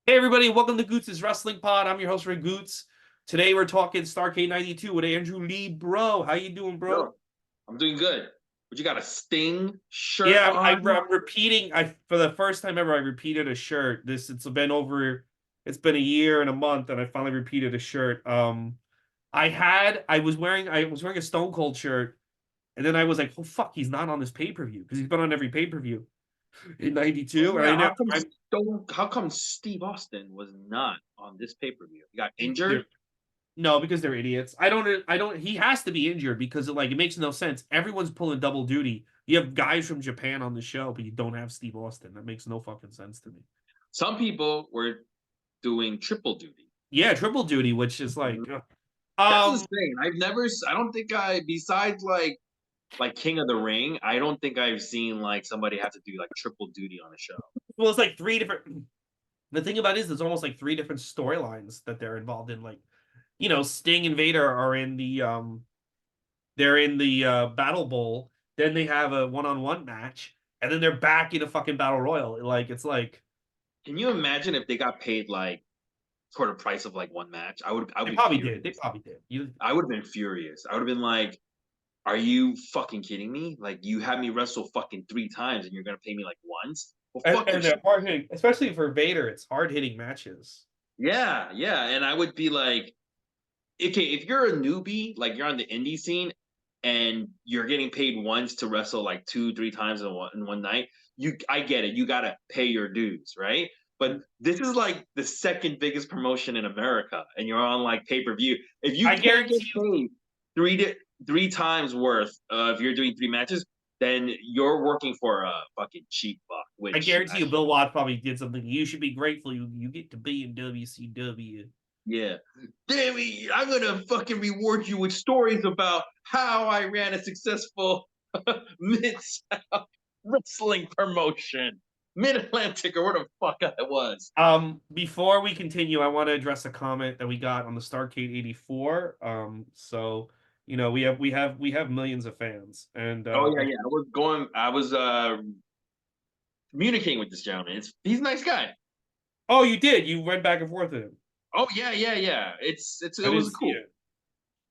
Hey everybody, welcome to Goots' Wrestling Pod. I'm your host Ray Goots. Today we're talking Starrcade 92 with Andrew Lee. Bro, how you doing, bro? Yo, I'm doing good. But you got a Sting shirt Yeah, on? I'm repeating. I for the first time ever, I repeated a shirt. It's been a year and a month, and I finally repeated a shirt. I was wearing a Stone Cold shirt, and then I was like, oh fuck, he's not on this pay-per-view because he's been on every pay-per-view in Oh '92, and I yeah, know how come Steve Austin was not on this pay-per-view? He got they're injured? No, because they're idiots. I don't. He has to be injured because it makes no sense. Everyone's pulling double duty. You have guys from Japan on the show, but you don't have Steve Austin. That makes no fucking sense to me. Some people were doing triple duty. Yeah, triple duty, which is Mhm. like, That's um, insane. I don't think besides like King of the Ring, I don't think I've seen like somebody have to do like triple duty on a show. well, it's like three different. The thing about it is, there's almost like three different storylines that they're involved in. Like, Sting and Vader are in the Battle Bowl. Then they have a one-on-one match, and then they're back in a fucking battle royal. Like, it's like Can you imagine if they got paid like for the price of like one match? I would they be probably did. They furious. probably did. You I would have been furious. I would have been like, are you fucking kidding me? Like you had me wrestle fucking 3 times and you're gonna pay me like once? Well, fuck And yourself. they're hard hitting, especially for Vader. It's hard hitting matches. Yeah, yeah. And I would be like, okay, if you're a newbie, like you're on the indie scene and you're getting paid once to wrestle like 2, 3 times in one night, I get it. You gotta pay your dues, right? But this is like the second biggest promotion in America, and you're on like pay-per-view. If you I can't get guarantee you, paid three to three times worth if you're doing 3 matches, then you're working for a fucking cheap buck, I which guarantee you, Bill Watts probably did something. You should be grateful you get to be in WCW. yeah. Damn it, I'm gonna fucking reward you with stories about how I ran a successful mid-south wrestling promotion. Mid-Atlantic or where the fuck I was. Before we continue, I want to address a comment that we got on the Starcade 84. We have millions of fans, and Oh yeah, yeah. I was communicating with this gentleman. He's a nice guy. oh, you did. You went back and forth with him. Oh yeah, yeah, yeah. I It didn't was see cool. it.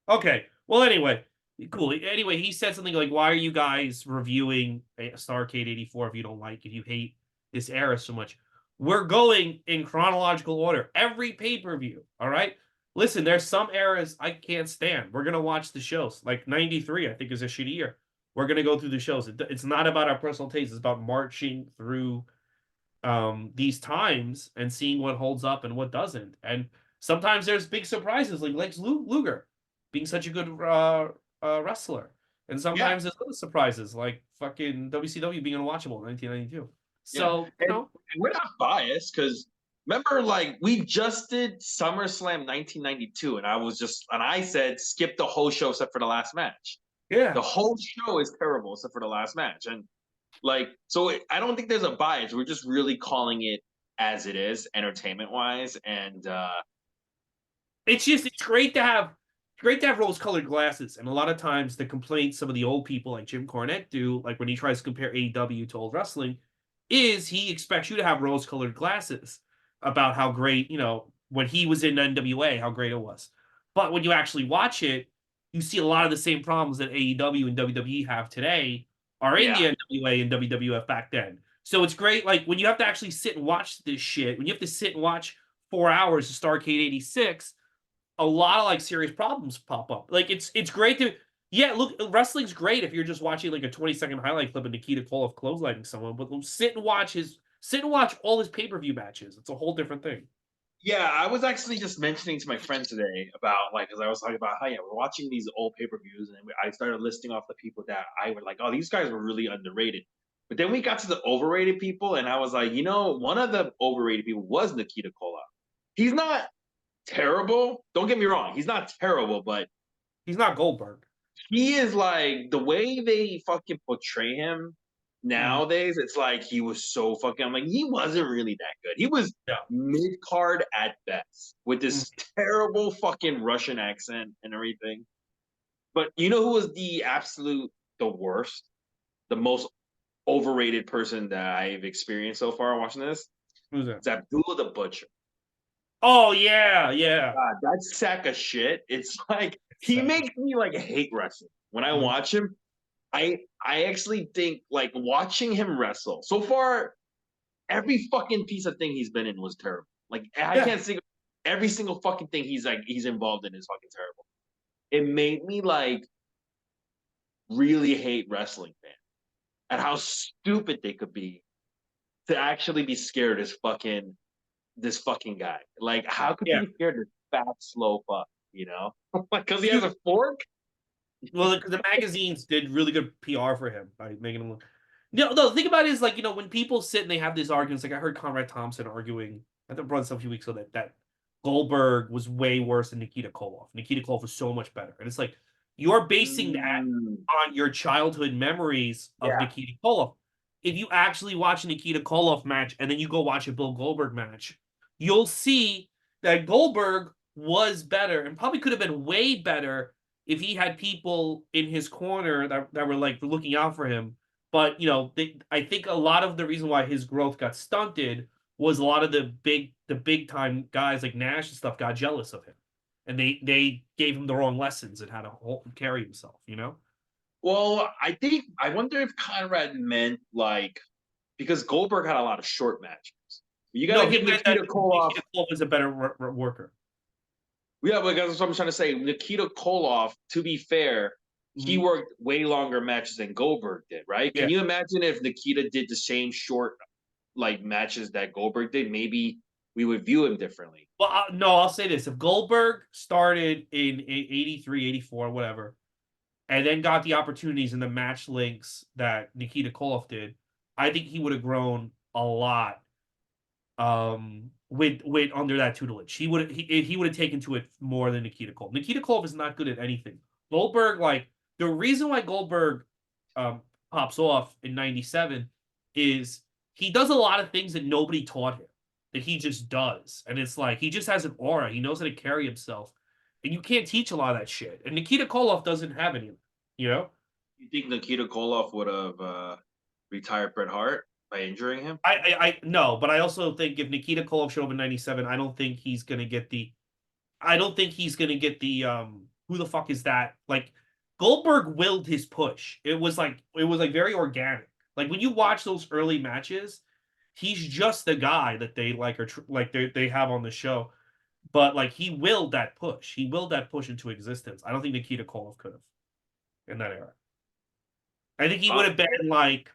Okay. Well, anyway, cool. Anyway, he said something like, "Why are you guys reviewing Starcade 84 if you hate this era so much?" We're going in chronological order. Every pay-per-view, all right? Listen, there's some eras I can't stand. We're gonna watch the shows. Like 93, I think is a shitty year. We're gonna go through the shows. It's not about our personal taste, it's about marching through these times and seeing what holds up and what doesn't. And sometimes there's big surprises like Luger being such a good wrestler. And Yeah, sometimes there's little surprises like fucking WCW being unwatchable in 1992. yeah. So, And we're not biased because remember, like we just did SummerSlam 1992, and I said skip the whole show except for the last match. yeah. The whole show is terrible except for the last match, and like I don't think there's a bias. We're just really calling it as it is, entertainment wise, and It's great to have rose-colored glasses. And a lot of times the complaints some of the old people like Jim Cornette do, like when he tries to compare AEW to old wrestling, is he expects you to have rose-colored glasses about how great, when he was in NWA, how great it was. But when you actually watch it, you see a lot of the same problems that AEW and WWE have today are in yeah, the NWA and WWF back then. So it's great, like when you have to actually sit and watch this shit, when you have to sit and watch 4 hours of Starcade 86, a lot of like serious problems pop up. Like it's great to yeah, look, wrestling's great if you're just watching like a 20-second highlight clip of Nikita Koloff clotheslining someone, but sit and watch all his pay-per-view matches. It's a whole different thing. yeah. I was actually just mentioning to my friend today about like because I was talking about how yeah we're watching these old pay per views, and I started listing off the people that I were like, oh, these guys were really underrated. But then we got to the overrated people, and I was like, one of the overrated people was Nikita Koloff. He's not terrible. Don't get me wrong. He's not terrible, but He's not Goldberg. he is like the way they fucking portray him Mhm. nowadays. It's like he was so fucking. I'm like, he wasn't really that good. He was Yeah. mid card at best with Mhm. this terrible fucking Russian accent and everything. But you know who was the worst, the most overrated person that I've experienced so far watching this? Who's that? It's Abdullah the Butcher. Oh yeah, yeah. God, that sack of shit. It's like he Second. makes me like hate wrestling. When I Mhm. watch him, I actually think like watching him wrestle. So far, every fucking piece of thing he's been in was terrible. Like I Yeah, can't think of every single fucking thing he's involved in is fucking terrible. It made me like really hate wrestling fans and how stupid they could be to actually be scared as fucking this fucking guy. Like, how could yeah. you be scared of this fat, slow fuck? You know, like because he has Dude, a fork. well, the magazines did really good PR for him by making him look. No, the thing about it is like when people sit and they have these arguments, like I heard Conrad Thompson arguing. I think brought this up a few weeks ago that Goldberg was way worse than Nikita Koloff. Nikita Koloff was so much better, and it's like you're basing that Mm, on your childhood memories of yeah, Nikita Koloff. If you actually watch a Nikita Koloff match and then you go watch a Bill Goldberg match, you'll see that Goldberg was better and probably could have been way better if he had people in his corner that were like looking out for him. But I think a lot of the reason why his growth got stunted was a lot of the big time guys like Nash and stuff got jealous of him, and they gave him the wrong lessons and how to carry himself. well, I wonder if Conrad meant like because Goldberg had a lot of short matches. You got No, to he give meant that Nikita Koloff. Nikita Koloff is a better worker. Yeah, but that's what I'm trying to say. Nikita Koloff, to be fair, he Mhm. worked way longer matches than Goldberg did, right? Can Yeah. you imagine if Nikita did the same short like matches that Goldberg did? Maybe we would view him differently. Well, no, I'll say this: if Goldberg started in 83, 84, whatever, and then got the opportunities in the match links that Nikita Koloff did, I think he would have grown a lot with under that tutelage. He would have taken to it more than Nikita Koloff. Nikita Koloff is not good at anything. Goldberg, like the reason why Goldberg um pops off in 97 is he does a lot of things that nobody taught him that he just does. And it's like he just has an aura. He knows how to carry himself. And you can't teach a lot of that shit. And Nikita Koloff doesn't have any of it, you know? You think Nikita Koloff would have retired Bret Hart by injuring him? I no, but I also think if Nikita Koloff showed up in 97, I don't think he's gonna get the who the fuck is that? Like Goldberg willed his push. It was like very organic. Like when you watch those early matches, he's just the guy that they like are like they have on the show. But like he willed that push. He willed that push into existence. I don't think Nikita Koloff could have in that era. I think he Uh, would have been like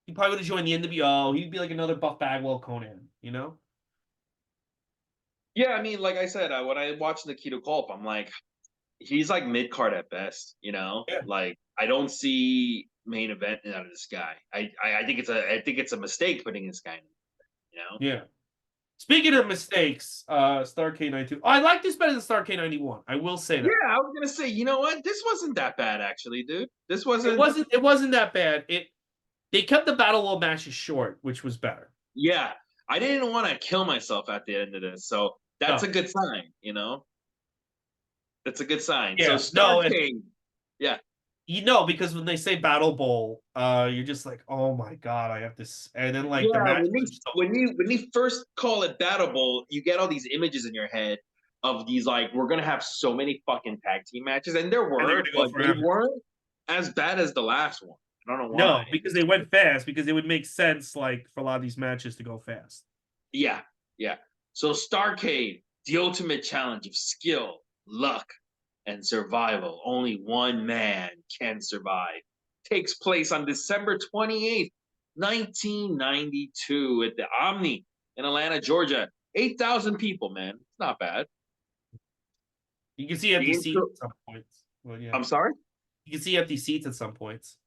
he probably would have joined the NWO. He'd be like another Buff Bagwell Conan. yeah, I mean, like I said, when I watch Nikita Koloff, I'm like, he's like mid card at best. You know, Yeah. like I don't see main event out of this guy. I think it's a mistake putting this guy in. You know. Yeah. Speaking of mistakes, Starrcade 92. I like this better than Starrcade 91. I will say Yeah, that. I was gonna say, you know what? This wasn't that bad, actually, dude. This It wasn't. wasn't it wasn't that bad. They kept the Battlebowl matches short, which was better. Yeah, I didn't want to kill myself at the end of this, so that's a No. good sign. You know, that's a good sign. So Yeah. No, and Starcade, yeah, because when they say Battle Bowl, you're just like, oh my god, I have this and then like the yeah. matches When they are so when you first call it Battlebowl, you get all these images in your head of these like we're gonna have so many fucking tag team matches, and there and they're were, gonna go but they forever. weren't as bad as the last one. I don't know No, why. because they went fast, because it would make sense like for a lot of these matches to go fast. Yeah, yeah. So Starcade, the ultimate challenge of skill, luck, and survival. Only one man can survive. Takes place on December 28th, 1992 at the Omni in Atlanta, Georgia. 8,000 people, man. It's not bad. You can see The empty seats intro, at some points. Well, yeah. I'm sorry? You can see empty seats at some points.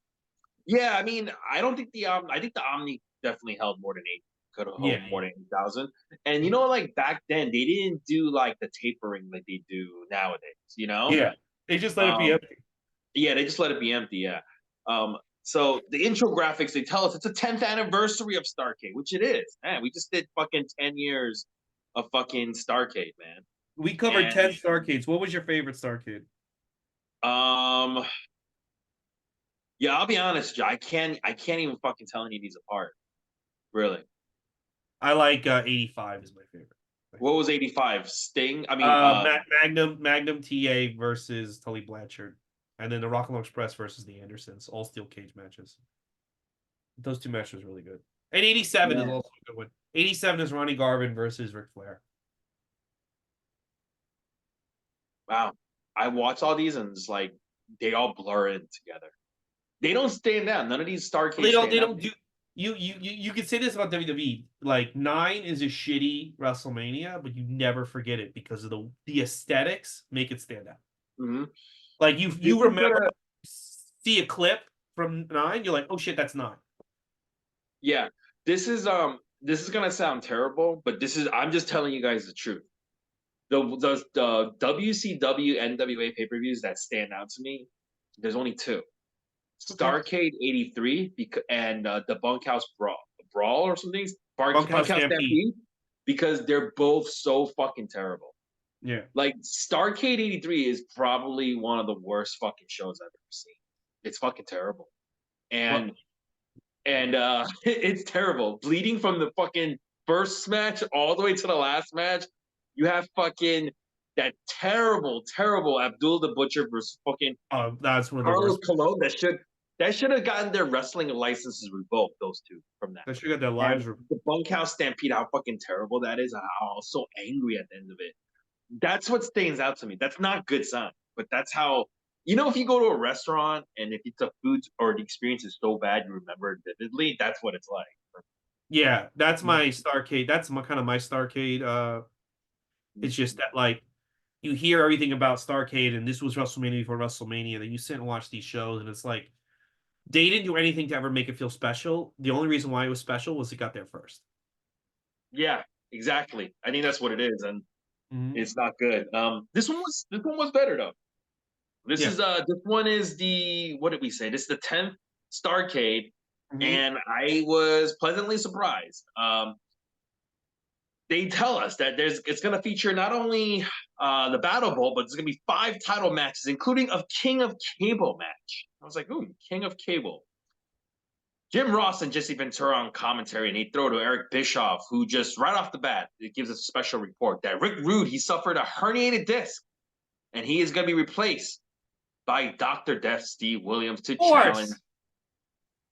Yeah, I mean, I don't think I think the Omni definitely held more than eight, could have Yeah, held more yeah. than 8,000. And you know, like back then, they didn't do like the tapering like they do nowadays, you know? Yeah. They just let it be Um, empty. yeah, they just let it be empty, yeah. So the intro graphics, they tell us it's a 10th anniversary of Starcade, which it is. Man, we just did fucking 10 years of fucking Starcade, man. We covered And 10 Starcades. What was your favorite Starcade? um, yeah, I'll be honest, Joe, I can't even fucking tell any of these apart, really. I like 85 is my favorite. What was 85? Sting? I mean, Magnum TA versus Tully Blanchard, and then the Rock and Roll Express versus the Andersons, all steel cage matches. Those two matches were really good. And 87 is also a good one. 87 is Ronnie Garvin versus Ric Flair. wow. I watch all these and it's like they all blur in together. They don't stand out. None of these Starrcade They stand don't out. do. You could say this about WWE. Like 9 is a shitty WrestleMania, but you never forget it because of the aesthetics make it stand out. Mm-hmm. Like you remember see a clip from 9, you're like, oh shit, that's 9. Yeah, this is gonna sound terrible, but I'm just telling you guys the truth. The WCW NWA pay-per-views that stand out to me, there's only two. Okay. Starrcade 83 and the Bunkhouse Brawl or something. Bunkhouse Stampede. Because they're both so fucking terrible. Yeah. Like Starrcade 83 is probably one of the worst fucking shows I've ever seen. It's fucking terrible. And it's terrible. Bleeding from the fucking first match all the way to the last match. You have fucking that terrible, terrible Abdul the Butcher versus fucking that's one of the Carlos worst. Colon. That should have gotten their wrestling licenses revoked. Those two from that. They should have got their lives revoked. The Bunkhouse Stampede, how fucking terrible that is. How I was so angry at the end of it. That's what stands out to me. That's not good sign, but that's how. If you go to a restaurant and if it's a food or the experience is so bad you remember it vividly, that's what it's like. Yeah, that's my Starrcade. That's kind of my Starrcade. It's just that like you hear everything about Starrcade, and this was WrestleMania before WrestleMania. Then you sit and watch these shows, and it's like they didn't do anything to ever make it feel special. The only reason why it was special was it got there first. Yeah, exactly. I think that's what it is, and it's not good. This one was better though. This one is the, what did we say? This is the 10th Starrcade, and I was pleasantly surprised. They tell us that it's going to feature not only the Battlebowl, but there's going to be 5 title matches, including a King of Cable match. I was like, ooh, King of Cable. Jim Ross and Jesse Ventura on commentary, and they throw to Eric Bischoff, who just right off the bat, it gives us a special report that Rick Rude, he suffered a herniated disc, and he is going to be replaced by Dr. Death Steve Williams to challenge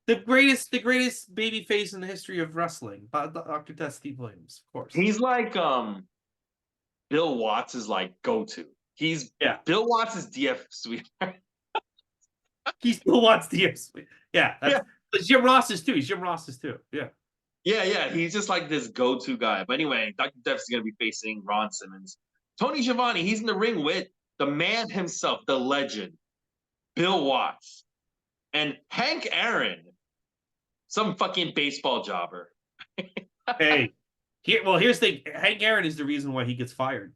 the greatest baby face in the history of wrestling, Dr. Death Steve Williams, of course. He's like Bill Watts is like go-to. Bill Watts is DF sweetheart. He's Bill Watts DF sweetheart. Yeah. Jim Ross is too. He's Jim Ross's too. Yeah. Yeah. He's just like this go-to guy. But anyway, Dr. Death is gonna be facing Ron Simmons. Tony Schiavone, he's in the ring with the man himself, the legend, Bill Watts, and Hank Aaron, some fucking baseball jobber. Hey, here's the Hank Aaron is the reason why he gets fired.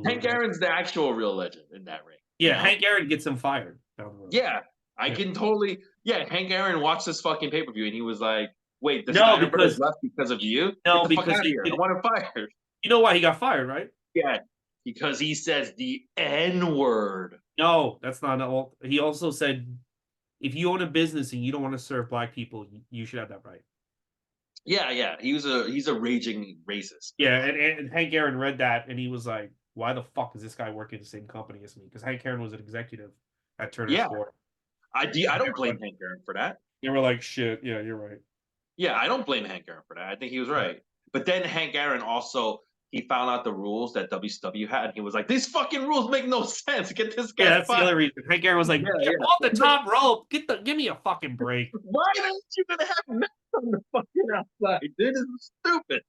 Hank Aaron's the actual real legend in that ring. Yeah, Hank Aaron gets him fired down the road. Yeah, I can totally. Yeah, Hank Aaron watched this fucking pay-per-view and he was like, "Wait, this no, because left because of you? No, Get the because fuck out of here. I want him fired." You know why he got fired, right? Yeah, because he says the N-word. No, that's not all. He also said, if you own a business and you don't want to serve black people, you should have that right. Yeah. He's a raging racist. Yeah, and Hank Aaron read that and he was like, why the fuck is this guy working at the same company as me? Because Hank Aaron was an executive at Turner Sport. I don't blame Hank Aaron for that. You were like, shit, yeah, you're right. Yeah, I don't blame Hank Aaron for that. I think he was right. But then Hank Aaron also, he found out the rules that WCW had, and he was like, these fucking rules make no sense. Get this guy. Yeah, that's the other reason. Hank Aaron was like, off the top rope. Give me a fucking break. Why aren't you gonna have men on the fucking outside? Dude, this is stupid.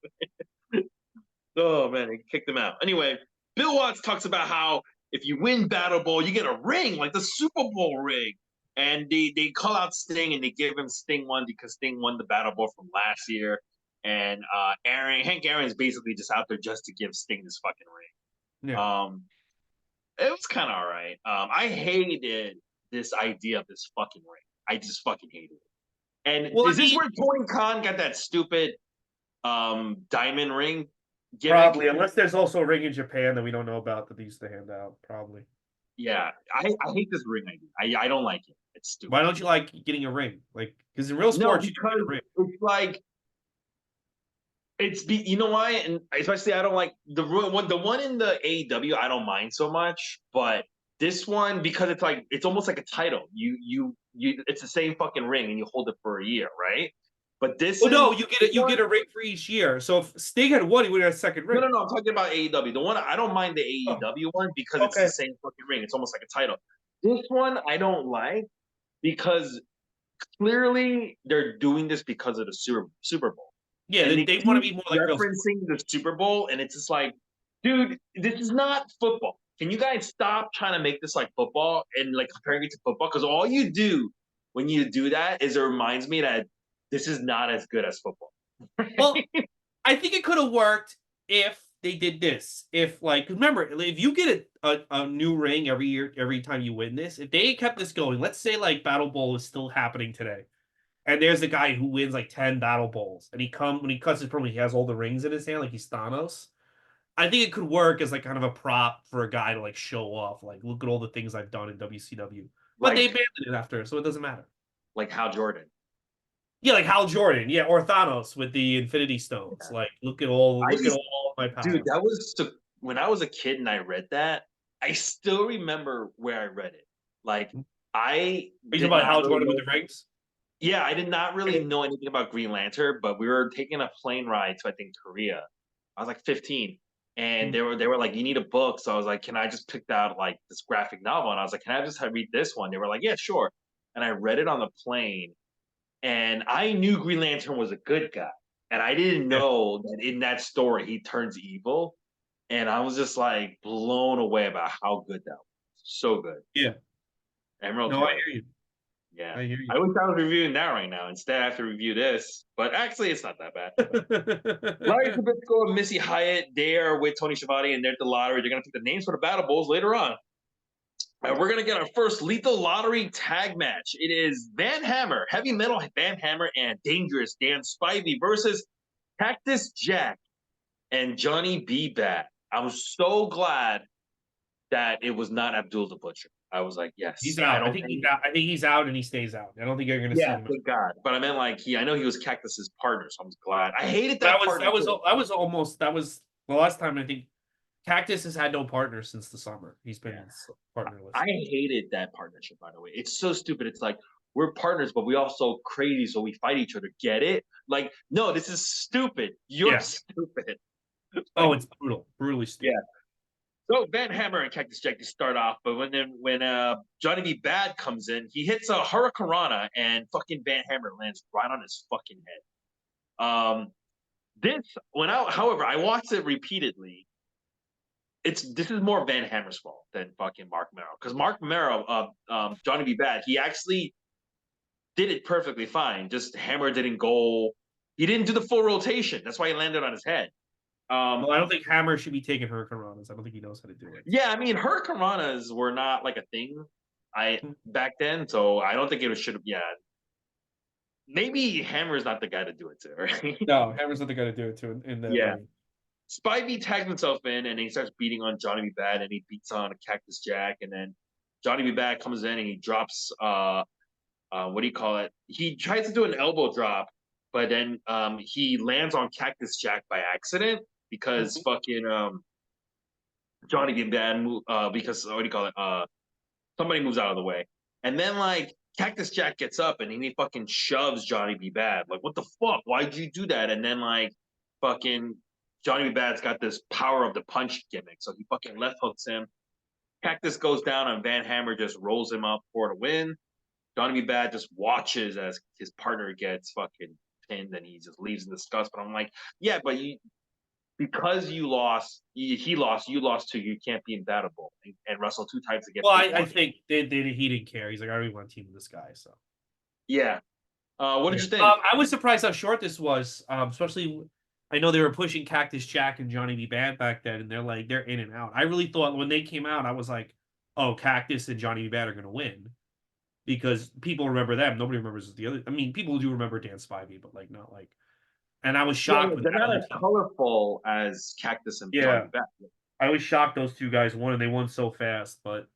Oh man, he kicked him out. Anyway, Bill Watts talks about how if you win Battlebowl, you get a ring, like the Super Bowl ring. And they call out Sting and they give him Sting 1 because Sting won the Battlebowl from last year. And Hank Aaron's basically just out there just to give Sting this fucking ring. Yeah. It was kind of all right. I hated this idea of this fucking ring. I just fucking hated it. And is this where Tony Khan got that stupid diamond ring gimmick? Probably, unless there's also a ring in Japan that we don't know about that they used to hand out. Probably. Yeah, I hate this ring idea. I don't like it. It's stupid. Why don't you like getting a ring? Like, because in real sports, you get a ring. It's like You know why, and especially I don't like the one in the AEW. I don't mind so much, but this one because it's like it's almost like a title. It's the same fucking ring, and you hold it for a year, right? But Oh no, this you one. get a ring for each year. So if Sting had won, he would have a second No, ring. no, no. I'm talking about AEW. The one I don't mind the Oh, AEW one because it's the okay. same fucking ring. It's almost like a title. This one I don't like because clearly they're doing this because of the Super Bowl. Yeah, And they they want to keep be more like real sport. referencing the Super Bowl, and it's just like, dude, this is not football. Can you guys stop trying to make this like football and like comparing it to football? Because all you do when you do that is it reminds me that this is not as good as football. Well, I think it could have worked if they did this. If like, 'cause remember, if you get a new ring every year, every time you win this, if they kept this going, let's say like Battle Bowl is still happening today, and there's a guy who wins like 10 Battle Bowls, and when he cuts his promo, he has all the rings in his hand, like he's Thanos. I think it could work as like kind of a prop for a guy to like show off, like look at all the things I've done in WCW. But they like abandoned it after, so it doesn't matter. like Hal Jordan. Yeah, like Hal Jordan, yeah, or Thanos with the Infinity Stones. Like, I look at just, all my dude, power. that was so, when I was a kid and I read that. I still remember where I read it. Like I Are you talking did about not Hal really Jordan with know. the rings? Yeah, I did not really know anything about Green Lantern, but we were taking a plane ride to I think Korea. I was like 15, and Mm. they were like, "You need a book." So I was like, "Can I just pick out like this graphic novel?" And I was like, "Can I just read this one?" They were like, "Yeah, sure." And I read it on the plane, and I knew Green Lantern was a good guy, and I didn't Yeah, know that in that story he turns evil, and I was just like blown away about how good that was. So good, yeah. Emerald No, I Taylor. hear you. Yeah. I hear you. I wish I was reviewing that right now. Instead, I have to review this. But actually, it's not that bad. Larry Zbyszko and Missy Hyatt, they are with Tony Schiavone, and they're at the lottery. They're going to pick the names for the Battle Bowls later on. And we're going to get our first Lethal Lottery tag match. It is Van Hammer, Heavy Metal Van Hammer, and Dangerous Dan Spivey versus Cactus Jack and Johnny B. Bad. I was so glad that it was not Abdul the Butcher. I was like, yes, He's I out. I don't. think he's out. I think he's out and he stays out. I don't think you're going to see Yeah, him. thank God. But I meant like I know he was Cactus's partner, so I'm just glad. I hated That that was that was partnership. that was almost that was the last time I think Cactus has had no partner since the summer. He's Yeah. been partnerless. I hated that partnership, by the way. It's so stupid. It's like we're partners, but we also crazy, so we fight each other. Get it? Like, no, this is stupid. You're Yeah. stupid. Oh, Like, it's brutal, brutally yeah. stupid. So Van Hammer and Cactus Jack to start off, but when Johnny B. Bad comes in, he hits a Hurricanrana and fucking Van Hammer lands right on his fucking head. This however, I watched it repeatedly. This is more Van Hammer's fault than fucking Mark Merrow because Mark Merrow, Johnny B. Bad, he actually did it perfectly fine. Just Hammer didn't go. He didn't do the full rotation. That's why he landed on his head. Well, I don't think Hammer should be taking Hurricane Runs. I don't think he knows how to do it. Yeah, I mean, Hurricanranas were not like a thing back then, so I don't think it should have. Yeah, maybe Hammer's not the guy to do it to, right? No, Hammer's not the guy to do it to in that Yeah. ring. Spivey tags himself in and he starts beating on Johnny B. Bad and he beats on a Cactus Jack and then Johnny B. Bad comes in and he drops what do you call it? He tries to do an elbow drop, but then he lands on Cactus Jack by accident because Mhm. fucking Johnny B. Bad because what do you call it? Somebody moves out of the way. And then like Cactus Jack gets up and he fucking shoves Johnny B. Bad. Like, what the fuck? Why'd you do that? And then like fucking Johnny B. Bad's got this power of the punch gimmick. So he fucking left hooks him. Cactus goes down and Van Hammer just rolls him up for the win. Johnny B. Bad just watches as his partner gets fucking pinned and he just leaves in disgust. But I'm like, yeah, but because you lost, he lost, you lost too. You can't be imbattable and wrestle two times to get Well, paid I one. think he didn't care. He's like, I already want to team with this guy. So Yeah. What did yeah. you think? I was surprised how short this was. Especially, I know they were pushing Cactus Jack and Johnny B. Bad back then, and they're in and out. I really thought when they came out, I was like, oh, Cactus and Johnny B. Bad are going to win because people remember them. Nobody remembers the other. I mean, people do remember Dan Spivey, but like not like. And I was Yeah, shocked yeah, when they're that not other as team. colorful as Cactus and Johnny Yeah, Beck. I was shocked those two guys won, and they won so fast. But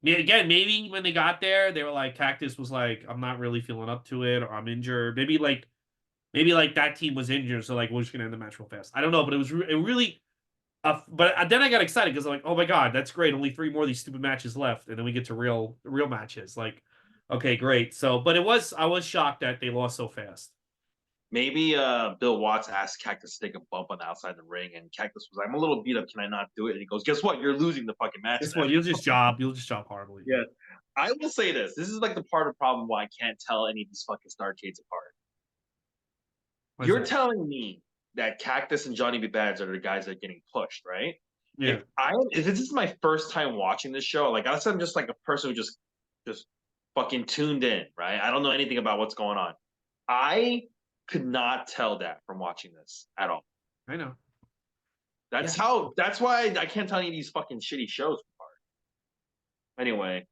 yeah, again, maybe when they got there, they were like, Cactus was like, I'm not really feeling up to it, or I'm injured. Maybe like Maybe like that team was injured, so like we're just gonna end the match real fast. I don't know, but it really. But then I got excited because I'm like, oh my god, that's great! Only 3 more of these stupid matches left, and then we get to real matches. Like, okay, great. So, but I was shocked that they lost so fast. Maybe Bill Watts asked Cactus to take a bump on the outside of the ring, and Cactus was like, "I'm a little beat up. Can I not do it?" And he goes, "Guess what? You're losing the fucking match Guess then." what? You'll just job horribly. Yeah. I will say this. This is like the part of the problem why I can't tell any of these fucking Starrcades apart. What's You're that? telling me that Cactus and Johnny B. Bads are the guys that are getting pushed, right? Yeah, If this is my first time watching this show, like I said, I'm just like a person who just fucking tuned in, right? I don't know anything about what's going on. I could not tell that from watching this at all. I know. That's Yeah, how. That's why I can't tell any of these fucking shitty shows apart. Anyway,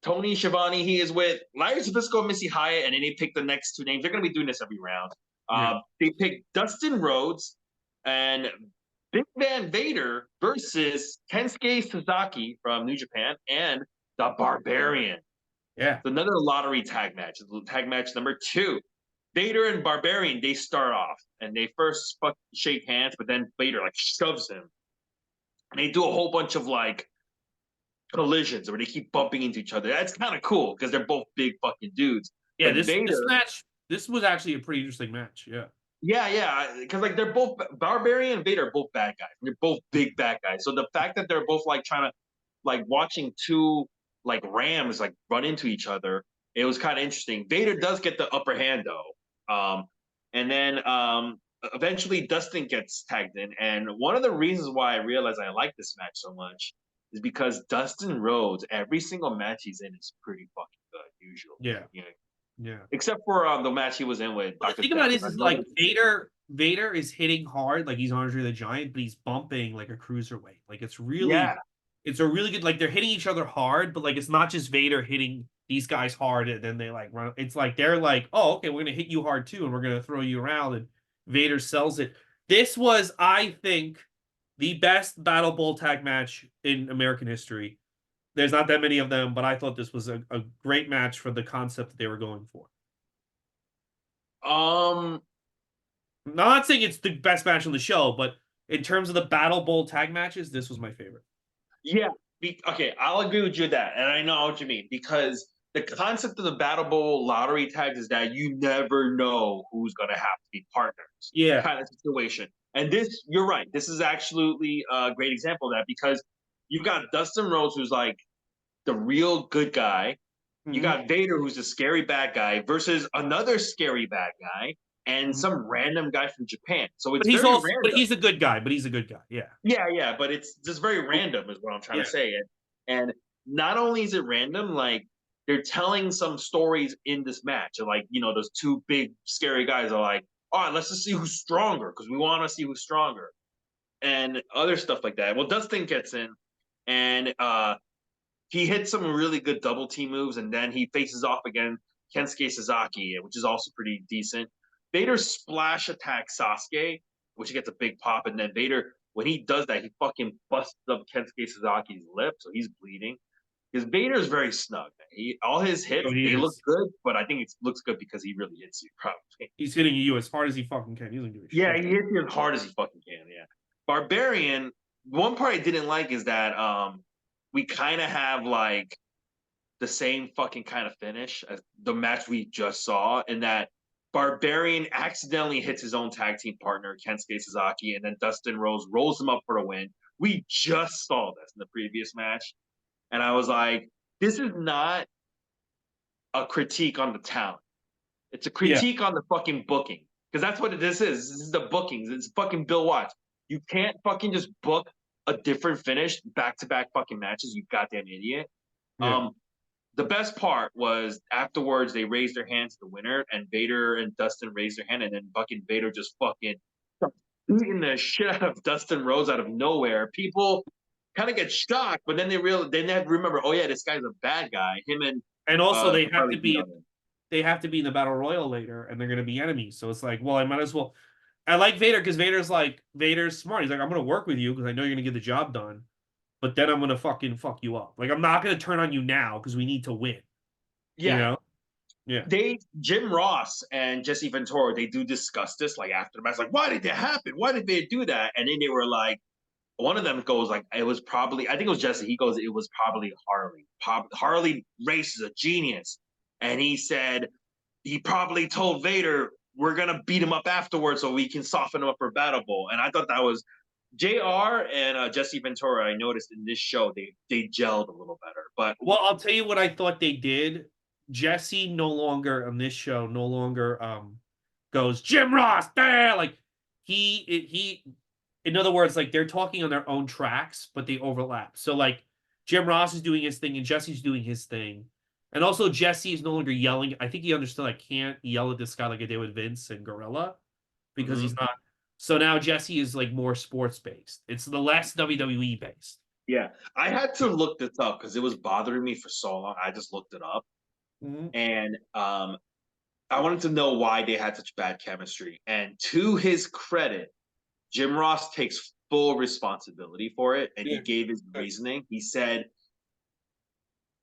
Tony Schiavone, he is with Larry Zbyszko and Missy Hyatt, and then they pick the next two names. They're going to be doing this every round. yeah, They pick Dustin Rhodes and Big Van Vader versus Kensuke Sasaki from New Japan and the Barbarian. yeah. It's another lottery tag match. Tag match number 2. Vader and Barbarian, they start off and they first shake hands, but then Vader like shoves him. And they do a whole bunch of like collisions where they keep bumping into each other. That's kind of cool because they're both big fucking dudes. Yeah, But this Vader, match, this was actually a pretty interesting match. Yeah, yeah, because like they're both Barbarian and Vader are both bad guys. They're both big bad guys. So the fact that they're both like trying to like watching two like rams like run into each other, it was kind of interesting. Vader does get the upper hand though, and then eventually Dustin gets tagged in. And one of the reasons why I realized I like this match so much is because Dustin Rhodes, every single match he's in is pretty fucking good usually. yeah, You know, yeah. except for the match he was in with But the Doctor thing Death. about it I is know like that. Vader is hitting hard, like he's Andre the Giant, but he's bumping like a cruiserweight. Like Yeah, it's a really good like they're hitting each other hard, but like it's not just Vader hitting these guys hard and then they like run. It's like they're like, oh, okay, we're gonna hit you hard too, and we're gonna throw you around, and Vader sells it. This was, I think, the best Battle Bowl tag match in American history. There's not that many of them, but I thought this was a great match for the concept that they were going for. um, I'm not saying it's the best match on the show, but in terms of the Battle Bowl tag matches, this was my favorite. yeah. Okay, I'll agree with you with that, and I know what you mean because the concept of the Battle Bowl lottery tags is that you never know who's gonna have to be partners, Yeah. kind of situation. And this, you're right. This is absolutely a great example of that because you've got Dustin Rhodes, who's like the real good guy. You Mm-hmm. got Vader, who's a scary bad guy, versus another scary bad guy and Mm-hmm. some random guy from Japan. So But it's he's very also, but random. he's a good guy. But he's a good guy. Yeah. Yeah, but it's just very random, is what I'm trying to Yeah. say. And not only is it random, like they're telling some stories in this match. Like, those two big scary guys are like, all right, let's just see who's stronger because we want to see who's stronger and other stuff like that. Well, Dustin gets in and he hits some really good double team moves, and then he faces off against Kensuke Sasaki, which is also pretty decent. Vader splash attacks Sasuke, which gets a big pop, and then Vader, when he does that, he fucking busts up Kensuke Sasaki's lip, so he's bleeding. Because Vader is very snug. All his So hits, he they look is. good, but I think it looks good because he really hits you, probably. He's hitting you as hard as he fucking can. He doesn't give a Yeah, shit. he hits you as hard as he fucking can. Yeah. Barbarian. One part I didn't like is that we kind of have like the same fucking kind of finish as the match we just saw, in that Barbarian accidentally hits his own tag team partner, Kensuke Sasaki, and then Dustin Rhodes rolls him up for the win. We just saw this in the previous match, and I was like, this is not a critique on the talent. It's a Yeah. critique on the fucking booking. Because that's what this is. This is the bookings. It's fucking Bill Watts. You can't fucking just book a different finish back to back fucking matches, you goddamn idiot. Yeah. Um, the best part was afterwards they raised their hand to the winner, and Vader and Dustin raised their hand, and then fucking Vader just fucking beating the shit out of Dustin Rhodes out of nowhere. People kind of get shocked, but then they have to remember, oh yeah, this guy's a bad guy. Him and And also Charlie beat on him. they have to be in the battle royal later, and they're gonna be enemies. So it's like, well, I might as well. I like Vader because Vader's smart. He's like, I'm gonna work with you because I know you're gonna get the job done, but then I'm gonna fuck you up. Like I'm not gonna turn on you now because we need to win. You Yeah, know? Yeah. Jim Ross and Jesse Ventura, they do discuss this like after the match, like, why did that happen? Why did they do that? And then they were like, one of them goes like, it was probably, I think it was Jesse. He goes, it was probably Harley. Harley Race is a genius, and he said he probably told Vader we're gonna beat him up afterwards so we can soften him up for Battle Bowl. And I thought that was Jr. and Jesse Ventura. I noticed in this show they gelled a little better, but Well, I'll tell you what I thought they did. Jesse no longer on this show, no longer goes Jim Ross there. Like he in other words, like they're talking on their own tracks, but they overlap. So like Jim Ross is doing his thing and Jesse's doing his thing. And also Jesse is no longer yelling. I think he understood I can't yell at this guy like I did with Vince and Gorilla because mhm. he's not. So now Jesse is like more sports based. It's the less WWE based. Yeah, I had to look this up because it was bothering me for so long. I just looked it up, Mhm. and I wanted to know why they had such bad chemistry. And to his credit, Jim Ross takes full responsibility for it, and he Yeah. gave his reasoning. He said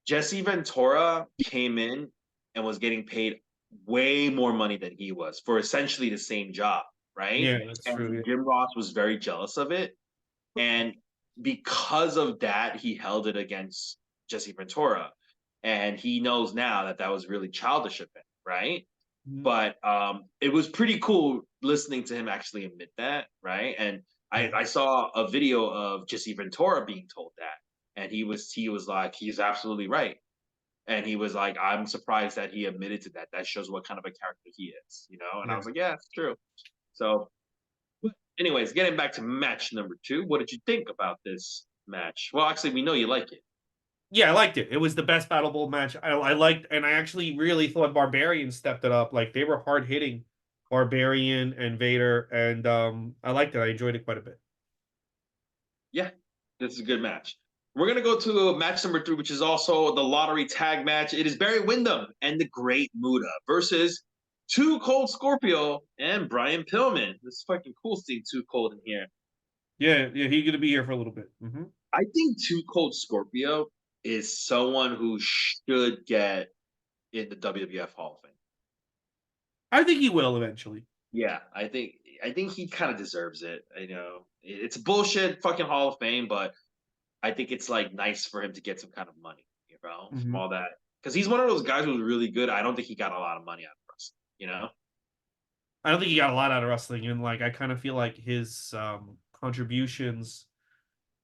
Jesse Ventura came in and was getting paid way more money than he was for essentially the same job, right? Yeah, that's true. And Jim Ross was very jealous of it. And because of that, he held it against Jesse Ventura. And he knows now that that was really childish of him, right? Mhm. But it was pretty cool listening to him actually admit that, right? And Yeah. I saw a video of Jesse Ventura being told that, and he was like, he's absolutely right, and he was like, I'm surprised that he admitted to that. That shows what kind of a character he is, you know. And I Yeah. was like, yeah, it's true. So, anyways, getting back to match number two, what did you think about this match? Well, actually, we know you like it. Yeah, I liked it. It was the best Battle Bowl match. I liked, and I actually really thought Barbarian stepped it up. Like they were hard hitting, Barbarian and Vader, and I liked it. I enjoyed it quite a bit. Yeah, this is a good match. We're gonna go to match number three, which is also the lottery tag match. It is Barry Windham and the Great Muta versus Too Cold Scorpio and Brian Pillman. This is fucking cool seeing Too Cold in here. Yeah, yeah, he's gonna be here for a little bit. I think Too Cold Scorpio is someone who should get in the WWF Hall of Fame. I think he will eventually. Yeah, I think he kind of deserves it. You know, it's bullshit fucking Hall of Fame, but I think it's like nice for him to get some kind of money, you know, from hmm all that. Because he's one of those guys who's really good. I don't think he got a lot of money out of wrestling, you know? I don't think he got a lot out of wrestling, and like I kind of feel like his contributions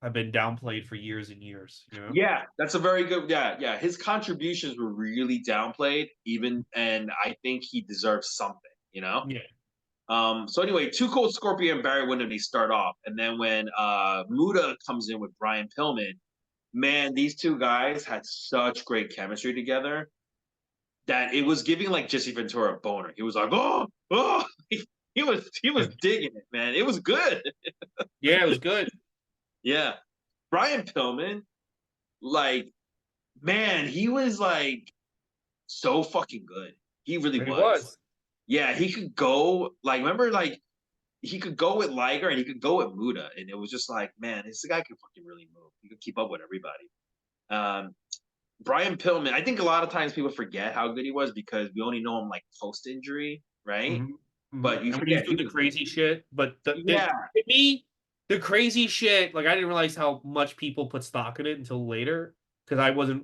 have been downplayed for years and years. You know? Yeah, that's a very good. Yeah, yeah. His contributions were really downplayed, even, and I think he deserves something, you know? Yeah. So anyway, Two Cold Scorpio and Barry Windham, they start off. And then when Muda comes in with Brian Pillman, man, these two guys had such great chemistry together that it was giving like Jesse Ventura a boner. He was like, oh, he was digging it, man. It was good. Yeah, it was good. Yeah. Brian Pillman, like, man, he was like so fucking good. He really It was. was. Yeah, he could go like remember like he could go with Liger and he could go with Muda, and it was just like, man, this guy can fucking really move. He could keep up with everybody. Um, Brian Pillman, I think a lot of times people forget how good he was because we only know him like post injury, right? But you And when he was forget he doing the was, crazy shit, but yeah, to me, the crazy shit, like I didn't realize how much people put stock in it until later because I wasn't.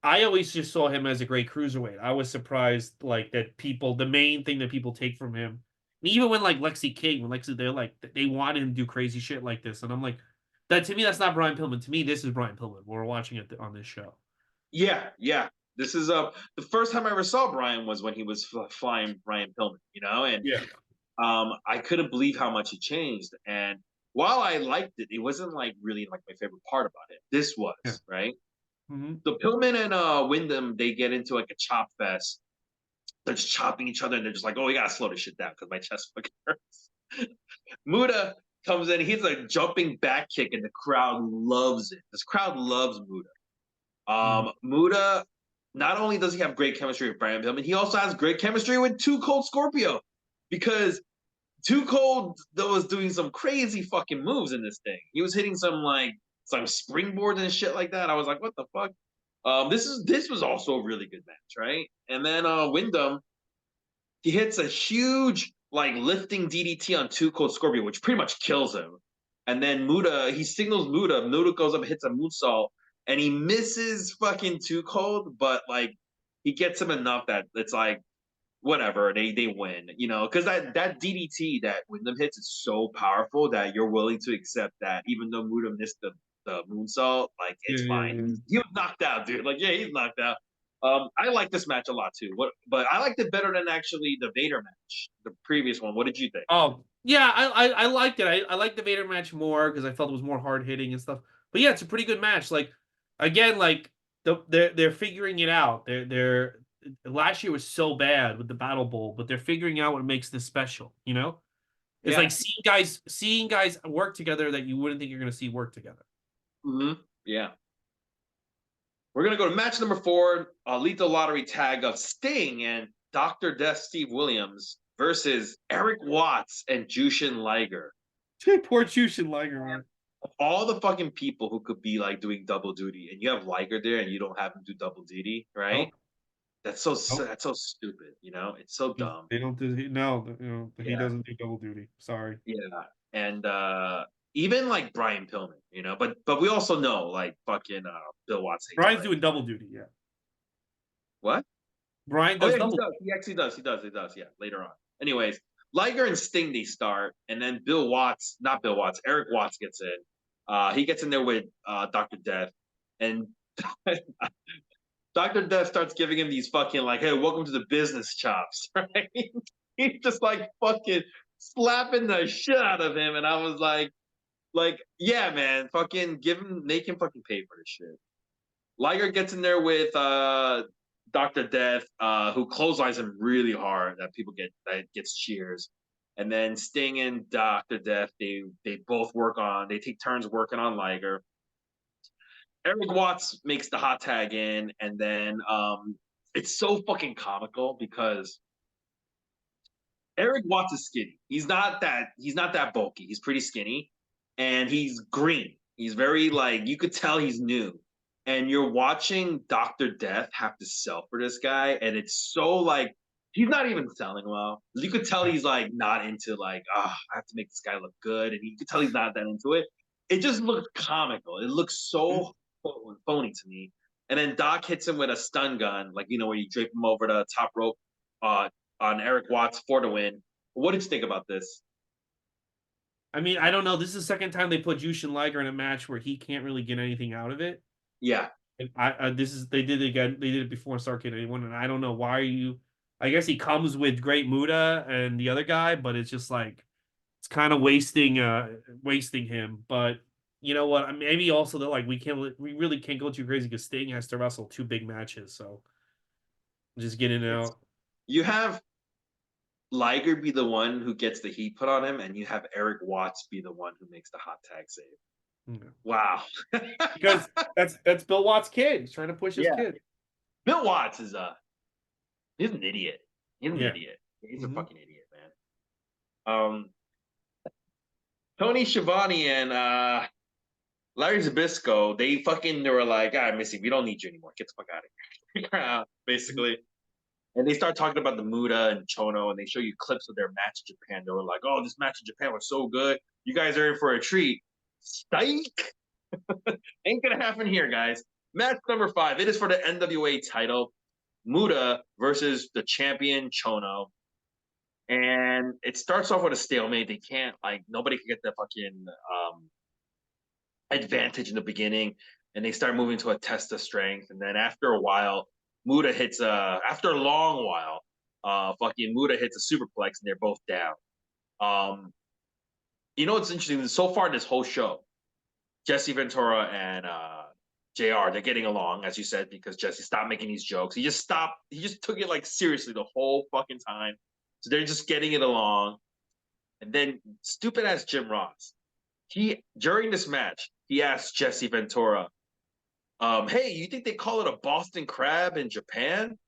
I always just saw him as a great cruiserweight. I was surprised, like that people. The main thing that people take from him, and even when like Lexi King, when Lexi, they're like they wanted him to do crazy shit like this, and I'm like, that to me, that's not Brian Pillman. To me, this is Brian Pillman. We're watching it on this show. yeah, yeah. This is the first time I ever saw Brian was when he was flying Brian Pillman, you know, and Yeah. I couldn't believe how much he changed. And while I liked it, it wasn't like really like my favorite part about it. This Yeah. was right. hmm So Pillman and Wyndham, they get into like a chop fest. They're just chopping each other, and they're just like, "Oh, we gotta slow this shit down because my chest fucking hurts." Muda comes in, he's a jumping back kick, and the crowd loves it. This crowd loves Muda. hmm Muda, not only does he have great chemistry with Brian Pillman, he also has great chemistry with Too Cold Scorpio because Too Cold was doing some crazy fucking moves in this thing. He was hitting some like some springboards and shit like that. I was like, what the fuck? This was also a really good match, right? And then Wyndham, he hits a huge like lifting DDT on Two Cold Scorpio, which pretty much kills him. And then Muta, he signals Muta. Muta goes up, hits a moonsault, and he misses fucking Two Cold, but like he gets him enough that it's like whatever, they win, you know, because that DDT that Wyndham hits is so powerful that you're willing to accept that even though Muta missed the moonsault, like Yeah, it's yeah, fine. yeah. He was knocked out, dude. Like, yeah, he's knocked out. I like this match a lot too. But I liked it better than actually the Vader match, the previous one. What did you think? Oh, yeah, I liked it. I liked the Vader match more because I felt it was more hard hitting and stuff. But yeah, it's a pretty good match. Like again, like they're figuring it out. They're last year was so bad with the Battle Bowl, but they're figuring out what makes this special. You know, it's Yeah. like seeing guys work together that you wouldn't think you're gonna see work together. Yeah. We're gonna go to match number 4, lethal lottery tag of Sting and Dr. Death Steve Williams versus Eric Watts and Jushin Liger. Poor Jushin Liger, man. Of all the fucking people who could be like doing double duty, and you have Liger there, and you don't have him do double duty, right? Nope, nope. That's so stupid. You know, it's so dumb. They don't do no, you know, he Yeah, doesn't do double duty. Sorry. yeah, and even like Brian Pillman, you know, but we also know like fucking Bill Watts hates Brian's Brian. doing double duty. Yeah, What? Brian Oh does yeah, he double. does. He actually does. He does. He does. Yeah, later on. Anyways, Liger and Sting they start, and then Bill Watts, not Bill Watts, Eric Watts gets in. He gets in there with Doctor Death, and Doctor Death starts giving him these fucking like, "Hey, welcome to the business chops." Right? He's just like fucking slapping the shit out of him, and I was yeah, man, fucking give him, make him fucking pay for this shit. Liger gets in there with Doctor Death, who clotheslines him really hard. That gets cheers. And then Sting and Doctor Death, they both they take turns working on Liger. Eric Watts makes the hot tag in, and then it's so fucking comical because Eric Watts is skinny. He's not that bulky. He's pretty skinny, and he's green. He's very like you could tell he's new. And you're watching Doctor Death have to sell for this guy, and it's so like he's not even selling well. You could tell he's like not into like, I have to make this guy look good, and you could tell he's not that into it. It just looks comical. It looks so phony to me. And then Doc hits him with a stun gun, like you know, where you drape him over the top rope uh, on Eric Watts for the win. What did you think about this? I mean, I don't know. This is the second time they put Jushin Liger in a match where he can't really get anything out of it. Yeah, And this is they did it again. They did it before in Starrcade 81, and I don't know why you. I guess he comes with Great Muta and the other guy, but it's just like it's kind of wasting him. But you know what? Maybe also that like we really can't go too crazy because Sting has to wrestle two big matches, so just get in and it's out. you have Liger be the one who gets the heat put on him, and you have Eric Watts be the one who makes the hot tag save. Yeah. Wow. Because that's Bill Watts' kid. He's trying to push his Yeah. kid. Bill Watts is he's an idiot. He's an Yeah. idiot. He's a Mhm. fucking idiot, man. Tony Schiavone and Larry Zabisco, they were like, Missy, we don't need you anymore. Get the fuck out of here. Basically. And they start talking about the Muta and Chono, and they show you clips of their match in Japan. They were like, "Oh, this match in Japan was so good. You guys are in for a treat." Psych! Ain't gonna happen here, guys. Match number 5. It is for the NWA title. Muta versus the champion Chono. And it starts off with a stalemate. They can't like nobody can get the fucking advantage in the beginning, and they start moving to a test of strength. And then after a while, Muta hits after a long while, fucking Muta hits a superplex, and they're both down. Um, you know what's interesting? So far, this whole show, Jesse Ventura and JR, they're getting along, as you said, because Jesse stopped making these jokes. He just stopped. He just took it like seriously the whole fucking time. So they're just getting it along. And then stupid ass Jim Ross. He during this match, he asked Jesse Ventura, "Hey, you think they call it a Boston crab in Japan?"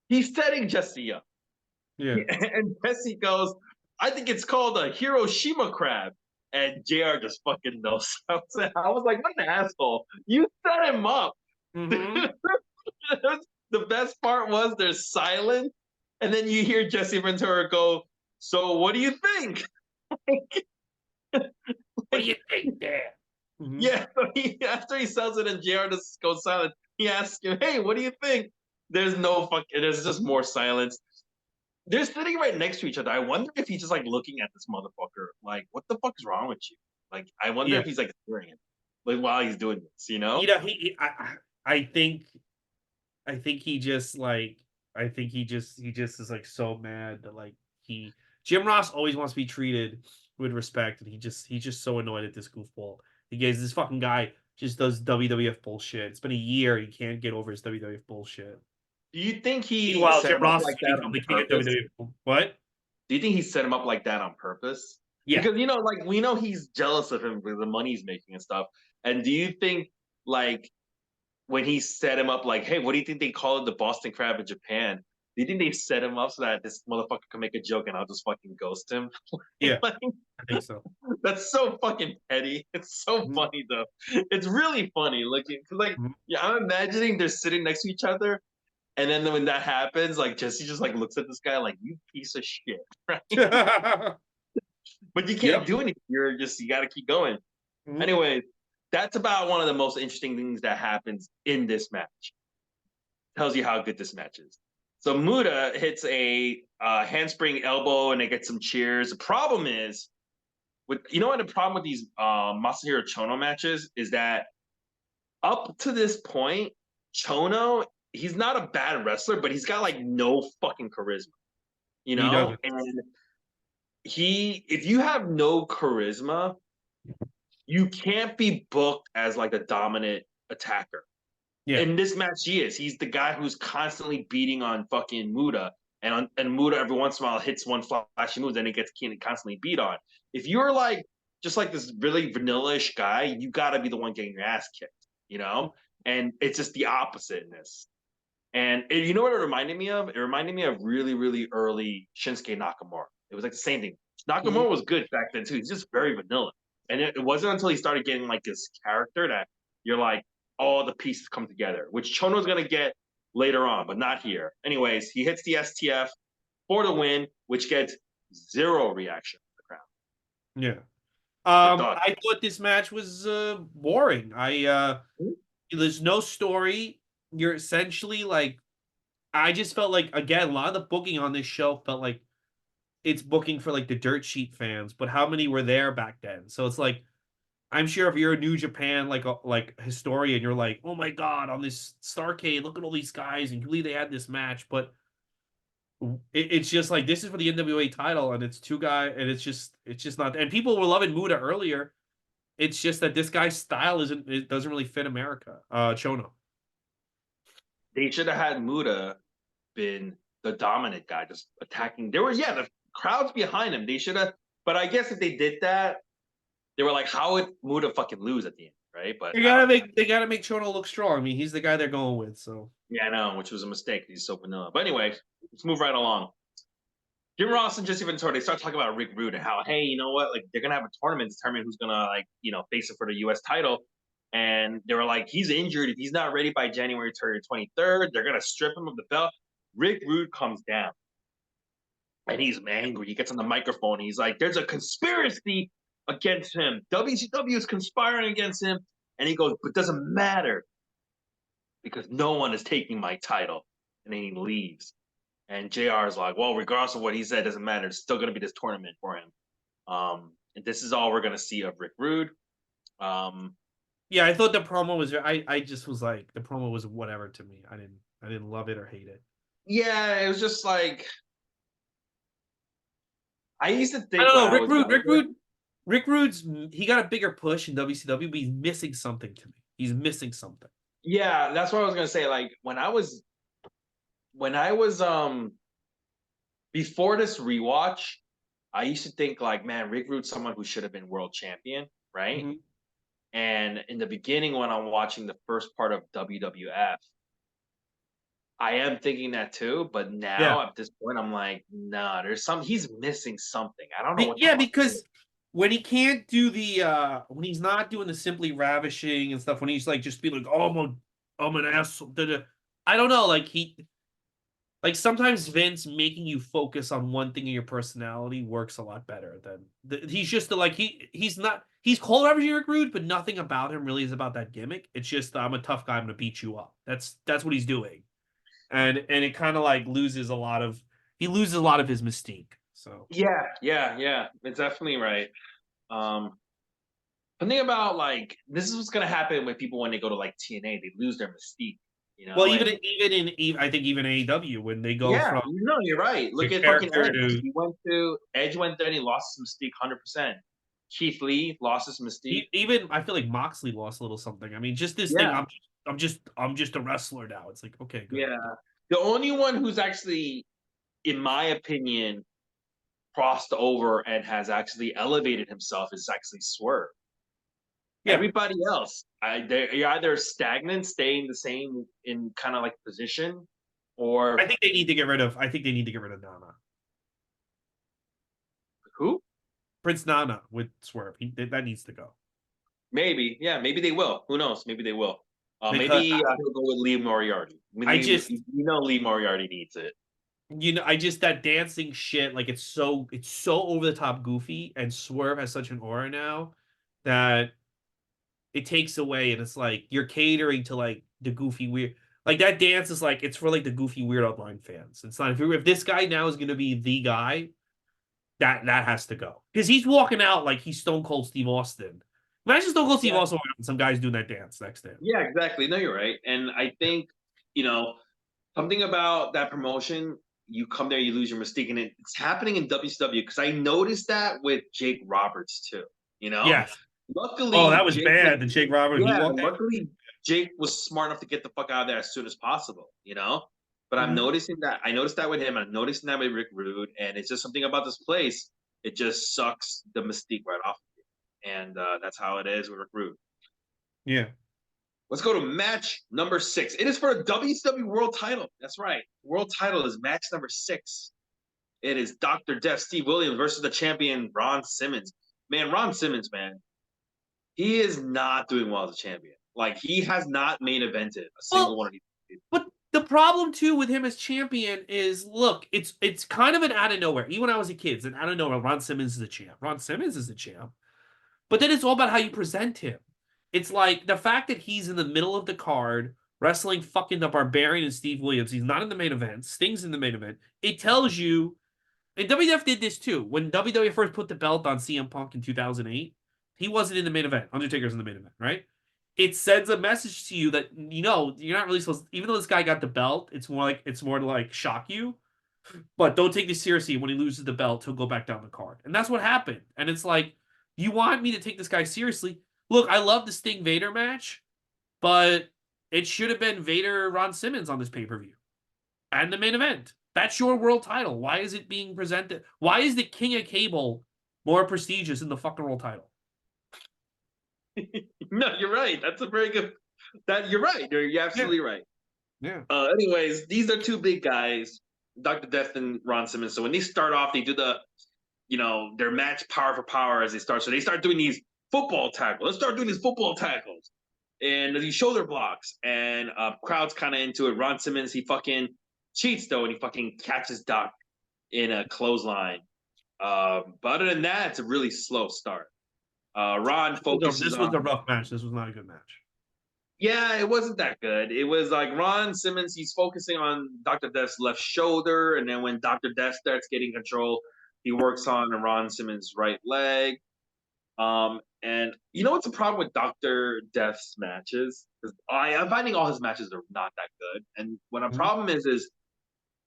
He's setting Jesse up, Yeah. and Jesse goes, "I think it's called a Hiroshima crab." And Jr. just fucking knows. I was like, "What an asshole! You set him up. Mm-hmm. The best part was there's silence, and then you hear Jesse Ventura go, "So what do you think?" What do you think there? Mm-hmm. Yeah, after he sells it and JR just goes silent, he asks him, "Hey, what do you think?" There's no fucking. There's just more silence. They're sitting right next to each other. I wonder if he's just like looking at this motherfucker, like, "What the fuck is wrong with you?" Like, I wonder Yeah. if he's like staring at him, like while he's doing this. You You know? know, I think he just like he just is like so mad that like he Jim Ross always wants to be treated with respect, and he's just so annoyed at this goofball. He gets this fucking guy just does WWF bullshit. It's been a year, he can't get over his WWF bullshit. Do you think he Meanwhile, set Jim him up Ross is like going to that become on the king of purpose? WWF. What? Do you think he set him up like that on purpose? Yeah. Because like we know he's jealous of him for the money he's making and stuff. And do you think like when he set him up, like, hey, what do you think they call it the Boston Crab in Japan? Do you think they set him up so that this motherfucker can make a joke and I'll just fucking ghost him? Yeah, Like, I think so. that's so fucking petty. It's so Mhm, funny though. It's really funny looking because like mhm. yeah, I'm imagining they're sitting next to each other, and then when that happens, like Jesse just like looks at this guy like you piece of shit, right? But you can't Yep. do anything. You got to keep going. Mhm. Anyway, that's about one of the most interesting things that happens in this match. Tells you how good this match is. So Muta hits a handspring elbow and they get some cheers. The problem is with what the problem with these Masahiro Chono matches is that up to this point, Chono he's not a bad wrestler, but he's got like no fucking charisma, He doesn't. and if you have no charisma, you can't be booked as like a dominant attacker. Yeah. In this match, he is. He's the guy who's constantly beating on fucking Muta, and Muta every once in a while hits one flashy move, then he gets constantly beat on. If you're like just like this really vanilla-ish guy, you got to be the one getting your ass kicked. And it's just the opposite in this. And you know what it reminded me of? It reminded me of really, really early Shinsuke Nakamura. It was like the same thing. Mhm. Nakamura was good back then too. He's just very vanilla. And it wasn't until he started getting like this character that you're like, all the pieces come together, which Chono's gonna get later on, but not here. Anyways, he hits the STF for the win, which gets zero reaction from the crowd. Yeah. Your thoughts? I thought this match was boring. There's no story. You're essentially like I just felt like again, a lot of the booking on this show felt like it's booking for like the dirt sheet fans, but how many were there back then? So it's like I'm sure if you're a New Japan like historian, you're like, oh my god, on this Starrcade, look at all these guys, and you believe they had this match, but it's just like this is for the NWA title, and it's two guys, and it's just not. And people were loving Muda earlier. It's just that this guy's style it doesn't really fit America. Chono. They should have had Muda been the dominant guy, just attacking. There was the crowds behind him. They should have, but I guess if they did that, they were like, how would Muda fucking lose at the end, right? But I don't know. They gotta make Chono look strong. I mean, he's the guy they're going with. So Yeah, I know, which was a mistake. He's so vanilla. But anyway, let's move right along. Jim Ross and Jesse Ventura, they start talking about Rick Rude and how, hey, you know what? Like they're gonna have a tournament to determine who's gonna face it for the US title. And they were like, he's injured. If he's not ready by January 23rd, they're gonna strip him of the belt. Rick Rude comes down and he's angry. He gets on the microphone. He's like, there's a conspiracy against him. WCW is conspiring against him. And he goes, but it doesn't matter because no one is taking my title. And then he leaves. And JR is like, well, regardless of what he said, doesn't matter. It's still going to be this tournament for him. And this is all we're going to see of Rick Rude. Um, yeah, I thought the promo was. I just was like the promo was whatever to me. I didn't love it or hate it. yeah, it was just like I used to I think don't when know. I was younger. Rick Rude's he got a bigger push in WCW, but he's missing something to me. He's missing something. Yeah, that's what I was gonna say. Like when I was before this rewatch, I used to think like, man, Rick Rude's someone who should have been world champion, right? Mhm. And in the beginning, when I'm watching the first part of WWF, I am thinking that too. But Yeah. now at this point, I'm like, nah, he's missing something. I don't know what the Yeah, fuck it is. because when he can't do the when he's not doing the simply ravishing and stuff, when he's like just be like, oh, I'm an asshole. I don't know. Like sometimes Vince making you focus on one thing in your personality works a lot better than he's just like he's cold averaging Rick Rude, but nothing about him really is about that gimmick. It's just I'm a tough guy, I'm gonna beat you up. That's what he's doing, and it kind of like loses a lot of he loses a lot of his mystique. So Yeah. It's definitely right. The thing about like this is what's gonna happen with people when they go to like TNA, they lose their mystique, well, and I think even AEW when they go yeah, from no, you're right. Look the at fucking character Edge. to Edge went there and he lost his mystique 100%. Keith Lee lost his mystique. even I feel like Moxley lost a little something. I mean, just this thing. Yeah, I'm just a wrestler now. It's like okay, good. yeah. The only one who's actually, in my opinion, crossed over and has actually elevated himself is actually Swerve. Yeah, Everybody else, you're either stagnant, staying the same in kind of like position, or I think they need to get rid of Nana. who? Prince Nana with Swerve. That needs to go. Maybe, yeah, maybe they will. Who knows? Maybe they will. Because Maybe he'll go with Lee Moriarty. I mean, I just Lee Moriarty needs it. I just that dancing shit, like it's so over the top goofy, and Swerve has such an aura now that it takes away, and it's like you're catering to like the goofy weird. Like that dance is like it's for like the goofy weird outline fans. It's not if this guy now is going to be the guy, that has to go because he's walking out like he's Stone Cold Steve Austin. Imagine Stone Cold Steve Yeah, Austin and some guys doing that dance next to him. yeah, exactly. No, you're right. And I think, you know, something about that promotion, you come there, you lose your mystique, and it's happening in WCW because I noticed that with Jake Roberts too. You know, Yes. Oh, luckily that was Jake, bad. The Jake Roberts he yeah, walked out. luckily Jake was smart enough to get the fuck out of there as soon as possible. You know, but I'm Mhm. noticing that I noticed that with him. I'm noticing that with Rick Rude, and it's just something about this place. It just sucks the mystique right off of you, and that's how it is with Rick Rude. Yeah. Let's go to match number 6. It is for a WCW World Title. That's right. World Title is match number 6. It is Dr. Death Steve Williams versus the champion Ron Simmons. Man, Ron Simmons, man, he is not doing well as a champion. Like he has not main evented a single Well, one of these. but the problem too with him as champion is look, it's kind of an out of nowhere. Even when I was a kid, it's an out of nowhere. Ron Simmons is the champ. Ron Simmons is the champ. But then it's all about how you present him. It's like the fact that he's in the middle of the card wrestling fucking the Barbarian and Steve Williams. He's not in the main event. Sting's in the main event. It tells you, and WWF did this too. When WWF first put the belt on CM Punk in 2008, he wasn't in the main event. Undertaker's in the main event, right? It sends a message to you that you're not really supposed. Even though this guy got the belt, it's more to like shock you. But don't take this seriously. When he loses the belt, he'll go back down the card. And that's what happened. And it's like, you want me to take this guy seriously? Look, I love the Sting Vader match, but it should have been Vader Ron Simmons on this pay-per-view. And the main event. That's your world title. Why is it being presented? Why is the King of Cable more prestigious than the fucking world title? No, you're right. That's a very good. That you're right. You're Yeah. absolutely right. Yeah. Anyways, these are two big guys, Dr. Death and Ron Simmons. So when they start off, they do their match power for power as they start. So they start doing these football tackles. Let's start doing these football tackles and these shoulder blocks. And crowd's kind of into it. Ron Simmons, he fucking cheats though, and he fucking catches Doc in a clothesline. But other than that, it's a really slow start. Ron focuses This on. was a rough match. This was not a good match. Yeah, it wasn't that good. It was like Ron Simmons, he's focusing on Dr. Death's left shoulder, and then when Dr. Death starts getting control, he works on Ron Simmons' right leg. And you know what's the problem with Dr. Death's matches? Because I'm finding all his matches are not that good. And what a Mhm. problem is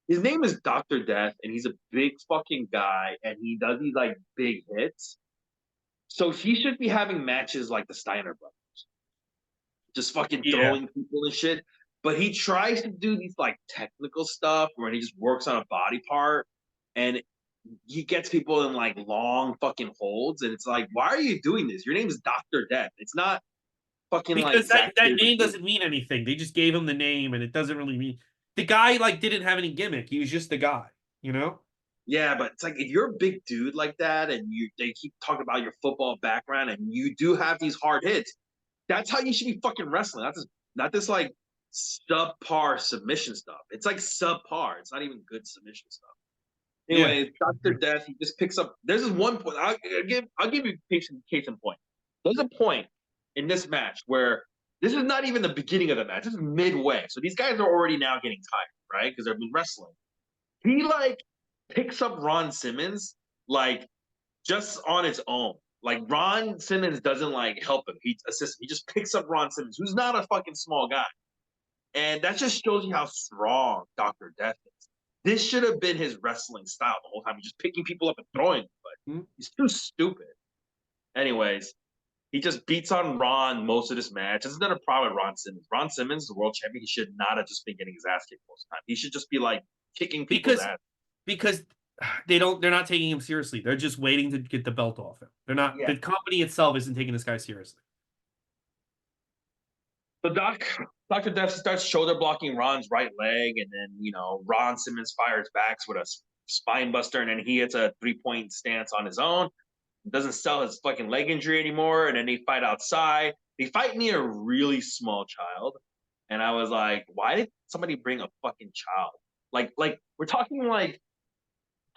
his name is Dr. Death, and he's a big fucking guy, and he does these like big hits. So he should be having matches like the Steiner brothers, just fucking Yeah. throwing people and shit. But he tries to do these like technical stuff where he just works on a body part and he gets people in like long fucking holds. And it's like, why are you doing this? Your name is Dr. Death. It's not fucking like Because Zack that Sabre name Jr. doesn't mean anything. They just gave him the name, and it doesn't really mean the guy like didn't have any gimmick. He was just the guy, you know. Yeah, but it's like if you're a big dude like that and they keep talking about your football background and you do have these hard hits, that's how you should be fucking wrestling. Not this like subpar submission stuff. It's like subpar. It's not even good submission stuff. Yeah. Anyway, Dr. Death, he just picks up. There's this one point. I'll give you case in point. There's a point in this match where this is not even the beginning of the match. This is midway. So these guys are already now getting tired, right? Because they've been wrestling. He like picks up Ron Simmons like just on its own. Like Ron Simmons doesn't like help him. He assists him. He just picks up Ron Simmons, who's not a fucking small guy. And that just shows you how strong Dr. Death is. This should have been his wrestling style the whole time. He's just picking people up and throwing them, but he's too stupid. Anyways, he just beats on Ron most of this match. This is not a problem with Ron Simmons. Ron Simmons, the world champion, he should not have just been getting his ass kicked most of the time. He should just be like kicking people's ass. Because they're not taking him seriously. They're just waiting to get the belt off him. They're not Yeah. the company itself isn't taking this guy seriously. So Dr. Death starts shoulder blocking Ron's right leg, and then Ron Simmons fires back with a spine buster, and then he hits a 3-point stance on his own. Doesn't sell his fucking leg injury anymore, and then they fight outside. They fight near a really small child, and I was like, why did somebody bring a fucking child? Like we're talking like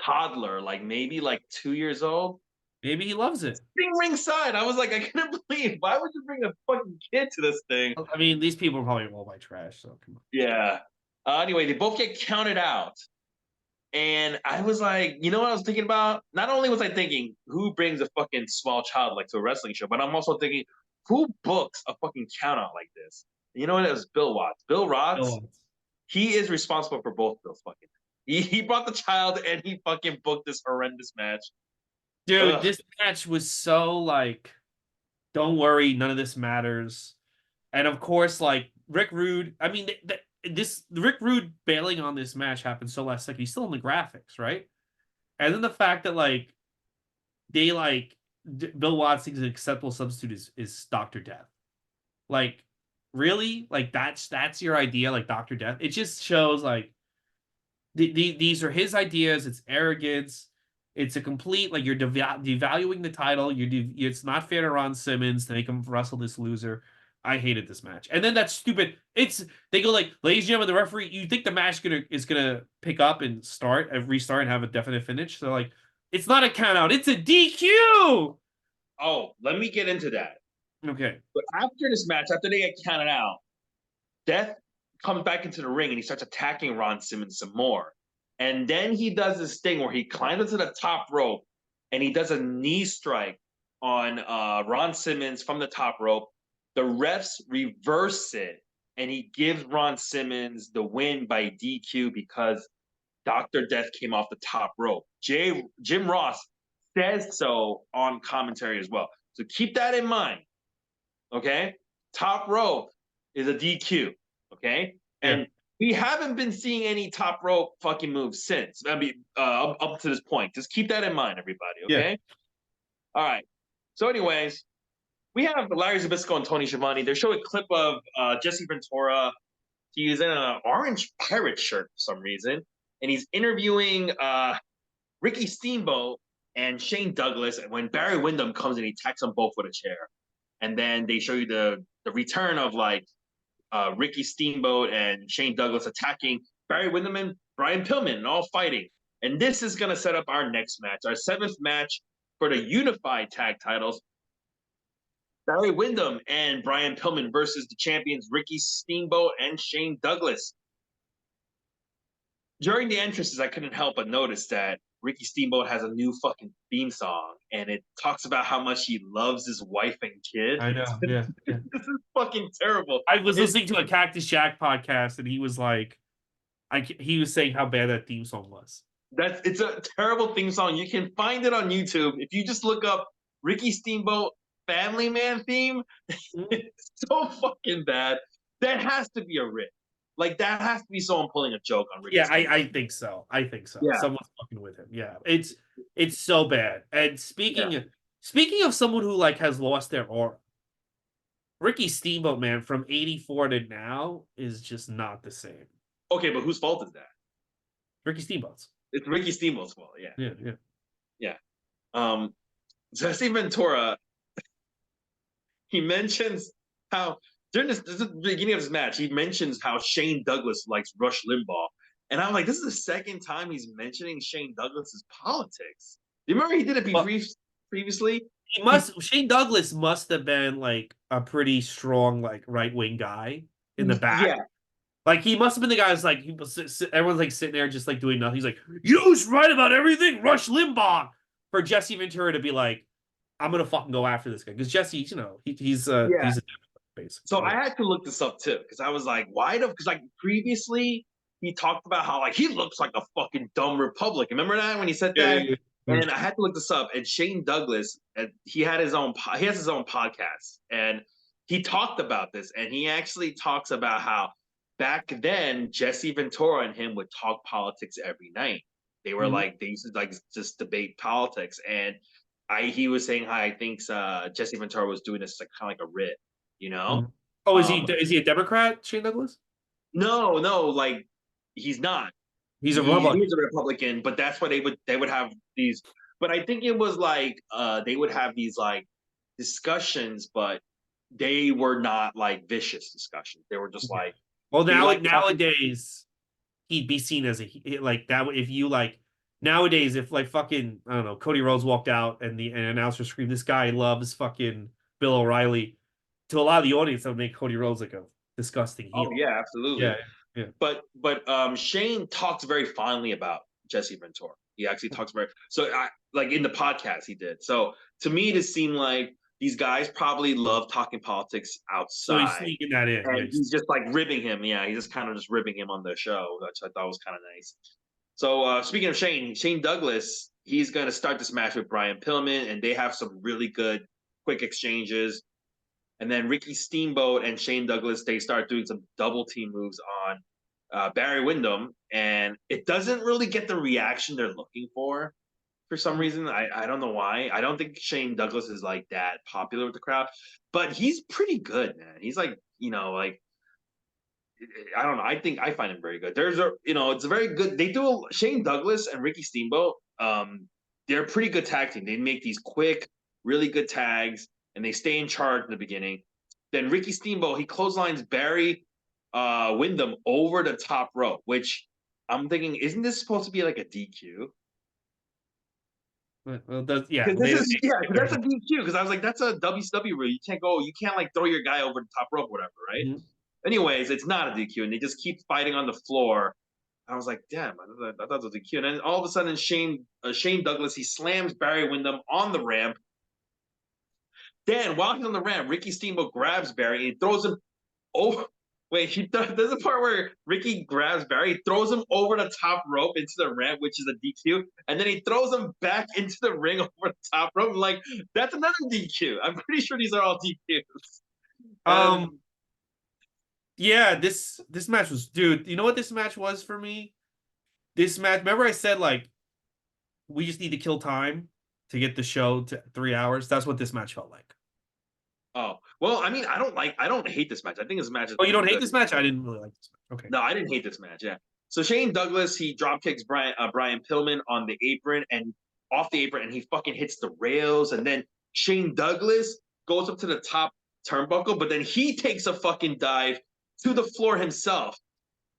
toddler, like maybe like 2 years old. Maybe he loves it. Being ringside, I was like, I couldn't believe. Why would you bring a fucking kid to this thing? I mean, these people are probably all by trash, so come on. Yeah. Anyway, they both get counted out. And I was like, you know what I was thinking about? Not only was I thinking, who brings a fucking small child like to a wrestling show, but I'm also thinking, who books a fucking count out like this? And you know what? It was Bill Watts. Bill Watts, he is responsible for both those fucking. He brought the child and he fucking booked this horrendous match. Dude, this match was so like, don't worry, none of this matters. And of course, like Rick Rude, I mean, Rick Rude bailing on this match happened so last second. He's still in the graphics, right? And then the fact that like they like Bill Watts thinks an acceptable substitute is Dr. Death. Like, really? Like that's your idea, like Dr. Death? It just shows like these are his ideas. It's arrogance. It's a complete like you're devaluing the title. It's not fair to Ron Simmons to make him wrestle this loser. I hated this match. And then that's stupid. They go like, ladies and gentlemen, the referee, you think the match is gonna pick up and restart and have a definite finish. So like, it's not a count out, it's a DQ. Oh, let me get into that. Okay. But after this match, after they get counted out, Death comes back into the ring and he starts attacking Ron Simmons some more. And then he does this thing where he climbs into the top rope and he does a knee strike on Ron Simmons from the top rope. The refs reverse it, and he gives Ron Simmons the win by DQ because Dr. Death came off the top rope. Jim Ross says so on commentary as well. So keep that in mind, okay? Top rope is a DQ, okay? Yeah. And we haven't been seeing any top rope fucking moves since. I mean, up to this point. Just keep that in mind, everybody, okay? Yeah. All right. So anyways, we have Larry Zbyszko and Tony Schiavone. They show a clip of Jesse Ventura. He's in an orange pirate shirt for some reason, and he's interviewing Ricky Steamboat and Shane Douglas. And when Barry Windham comes in, he attacks them both with a chair. And then they show you the return of like Ricky Steamboat and Shane Douglas attacking Barry Windham and Brian Pillman and all fighting. And this is going to set up our next match, our 7th match for the unified tag titles. Barry Windham and Brian Pillman versus the champions Ricky Steamboat and Shane Douglas. During the entrances, I couldn't help but notice that Ricky Steamboat has a new fucking theme song, and it talks about how much he loves his wife and kid. I know, yeah. This is fucking terrible. I was listening to a Cactus Jack podcast, and he was like, he was saying how bad that theme song was. It's a terrible theme song. You can find it on YouTube if you just look up Ricky Steamboat Family Man theme. It's so fucking bad. That has to be a rip. Like that has to be someone pulling a joke on Ricky. Yeah, I think so. Yeah. Someone's fucking with him. Yeah, it's so bad. And speaking of someone who like has lost their aura, Ricky Steamboat, man, from '84 to now is just not the same. Okay, but whose fault is that? Ricky Steamboat's. It's Ricky Steamboat's fault. Yeah. Jesse Ventura. He mentions how during this is the beginning of this match, he mentions how Shane Douglas likes Rush Limbaugh. And I'm like, this is the second time he's mentioning Shane Douglas's politics. You remember he did it But previously? he He, must Shane Douglas must have been like a pretty strong like right wing guy in the back. yeah, Like he must have been the guy who's like everyone's like sitting there just like doing nothing. He's like, "You was right about everything, Rush Limbaugh." For Jesse Ventura to be like, "I'm gonna fucking go after this guy," because Jesse, he's yeah. he's a basically. So I Yeah. had to look this up too because I was like, why? Because like previously he talked about how like he looks like a fucking dumb Republican. Remember that when he said Yeah, that? yeah, yeah. And I had to look this up. And Shane Douglas, he had he has his own podcast, and he talked about this. And he actually talks about how back then Jesse Ventura and him would talk politics every night. Mhm. They used to like just debate politics. And he was saying how I think Jesse Ventura was doing this like kind of like a writ, you know? Mhm. Oh, Um, is he a Democrat, Shane Douglas? no, no, like he's not. He's a He's Republican. a Republican, but that's why they would have these. But I think it was like they would have these like discussions, but they were not like vicious discussions. They were just Yeah. like Well, they like talking. nowadays he'd be seen as like that. If you like nowadays, if like fucking I don't know, Cody Rhodes walked out and the announcer screamed, "This guy loves fucking Bill O'Reilly," to a lot of the audience, that would make Cody Rhodes like a disgusting Oh heel. yeah, absolutely. Yeah, yeah. But Shane talks very fondly about Jesse Ventura. He actually talks very so like in the podcast he did. So to me, it seemed like these guys probably love talking politics So he's outside, sneaking that in. Yeah, and he's just like ribbing him. Yeah, he's just kind of just ribbing him on the show, which I thought was kind of nice. So speaking of Shane Douglas, he's going to start this match with Brian Pillman, and they have some really good quick exchanges. And then Ricky Steamboat and Shane Douglas, they start doing some double team moves on Barry Windham, and it doesn't really get the reaction they're looking for some reason. I don't know why. I don't think Shane Douglas is like that popular with the crowd, but he's pretty good, man. He's like, like I don't know. I think I find him very good. There's it's a very good. Shane Douglas and Ricky Steamboat. They're a pretty good tag team. They make these quick, really good tags, and they stay in charge in the beginning. Then Ricky Steamboat he clotheslines Barry Windham over the top rope, which I'm thinking, isn't this supposed to be like a DQ? well, yeah. Because this is that's a DQ. Because I was like, that's a WCW rule. You can't like throw your guy over the top rope, whatever, right? Mhm. Anyways, it's not a DQ, and they just keep fighting on the floor. I was like, damn, I thought it was a DQ. And then all of a sudden, Shane Douglas, he slams Barry Windham on the ramp. Then, while he's on the ramp, Ricky Steamboat grabs Barry and throws him over. Wait, there's a part where Ricky grabs Barry, throws him over the top rope into the ramp, which is a DQ, and then he throws him back into the ring over the top rope. I'm like, that's another DQ. I'm pretty sure these are all DQs. Um. Um, Yeah. This match was, dude. You know what this match was for me? This match. Remember, I said like we just need to kill time to get the show to 3 hours. That's what this match felt like. oh, well, I mean, I don't hate this match. I think this match is Oh, you pretty don't hate good. this match? I didn't really like this match. Okay. No, I didn't hate this match. Yeah. So Shane Douglas he drop kicks Brian Pillman on the apron and off the apron, and he fucking hits the rails, and then Shane Douglas goes up to the top turnbuckle, but then he takes a fucking dive to the floor himself,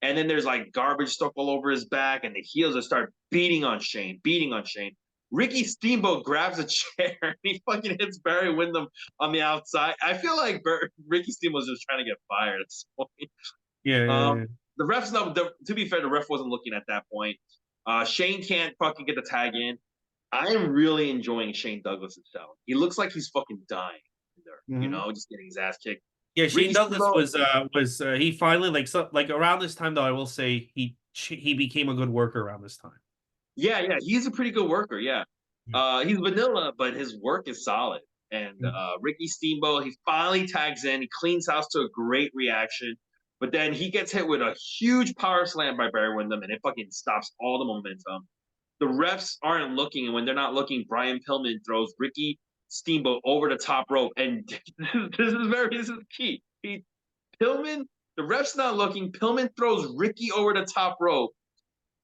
and then there's like garbage stuck all over his back, and the heels just start beating on Shane. Ricky Steamboat grabs a chair and he fucking hits Barry Windham on the outside. I feel like Ricky Steamboat's just trying to get fired at this point. Yeah, yeah, Um, yeah. the ref's not. To be fair, the ref wasn't looking at that point. Shane can't fucking get the tag in. I am really enjoying Shane Douglas' selling. He looks like he's fucking dying in there, Mhm. just getting his ass kicked. Yeah, Shane Ricky Douglas Steamboat, was he finally like around this time though, I will say he became a good worker around this time. yeah, he's a pretty good worker. Yeah, Yeah. he's vanilla, but his work is solid. And Mhm. Ricky Steamboat, he finally tags in. He cleans house to a great reaction. But then he gets hit with a huge power slam by Barry Windham, and it fucking stops all the momentum. The refs aren't looking, and when they're not looking, Brian Pillman throws Ricky Steamboat over the top rope, and this is key. Pillman, the refs not looking. Pillman throws Ricky over the top rope,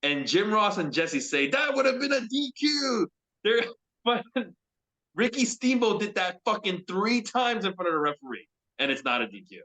and Jim Ross and Jesse say that would have been a DQ. They're but Ricky Steamboat did that fucking 3 times in front of the referee, and it's not a DQ.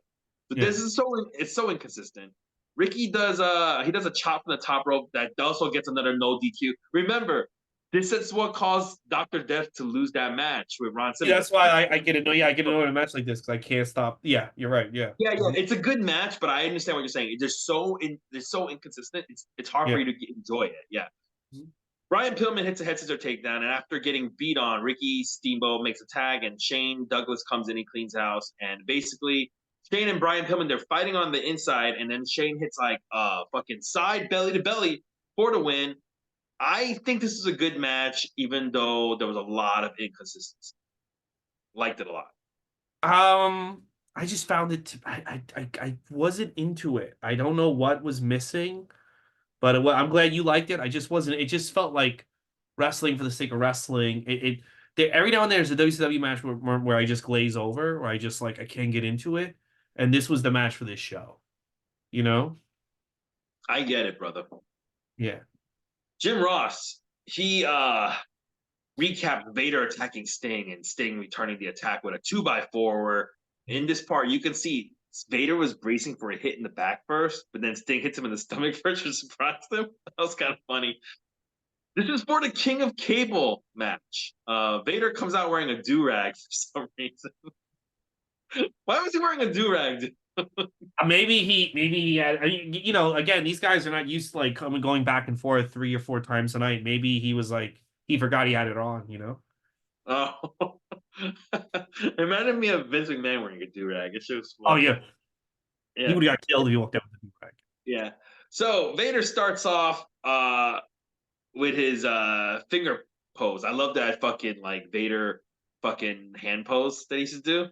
But Yeah. this is it's so inconsistent. Ricky does he does a chop from the top rope that also gets another no DQ. Remember, this is what caused Dr. Death to lose that match with Ron Yeah, Simmons. that's why I get annoyed. Yeah, I get annoyed in a match like this because I can't stop. Yeah, you're right. Yeah. Yeah, yeah, Mhm. it's a good match, but I understand what you're saying. They're so inconsistent. It's hard for Yeah. you to enjoy it. Yeah. Mhm. Brian Pillman hits a head scissor takedown, and after getting beat on, Ricky Steamboat makes a tag, and Shane Douglas comes in, he cleans house, and basically Shane and Brian Pillman they're fighting on the inside, and then Shane hits like fucking side belly to belly for the win. I think this is a good match, even though there was a lot of inconsistency. Liked it a lot. Um, I just found it. I wasn't into it. I don't know what was missing, but I'm glad you liked it. I just wasn't. It just felt like wrestling for the sake of wrestling. Every now and then there's a WCW match where I just glaze over, or I just like I can't get into it. And this was the match for this show. You know? I get it, brother. Yeah. Jim Ross, he recapped Vader attacking Sting and Sting returning the attack with a 2x4 where in this part you can see Vader was bracing for a hit in the back first, but then Sting hits him in the stomach first, which surprised him. That was kind of funny. This is for the King of Cable match. Vader comes out wearing a do-rag for some reason. Why was he wearing a do-rag? Maybe he had. I mean, again, these guys are not used to like going back and forth 3 or 4 times a night. Maybe he was like he forgot he had it on. Oh. It reminded me of Vince McMahon wearing a do-rag. It was Oh funny. yeah, he Yeah. would have got killed if he walked out with the do-rag. Yeah. So Vader starts off with his finger pose. I love that fucking like Vader fucking hand pose that he used to do.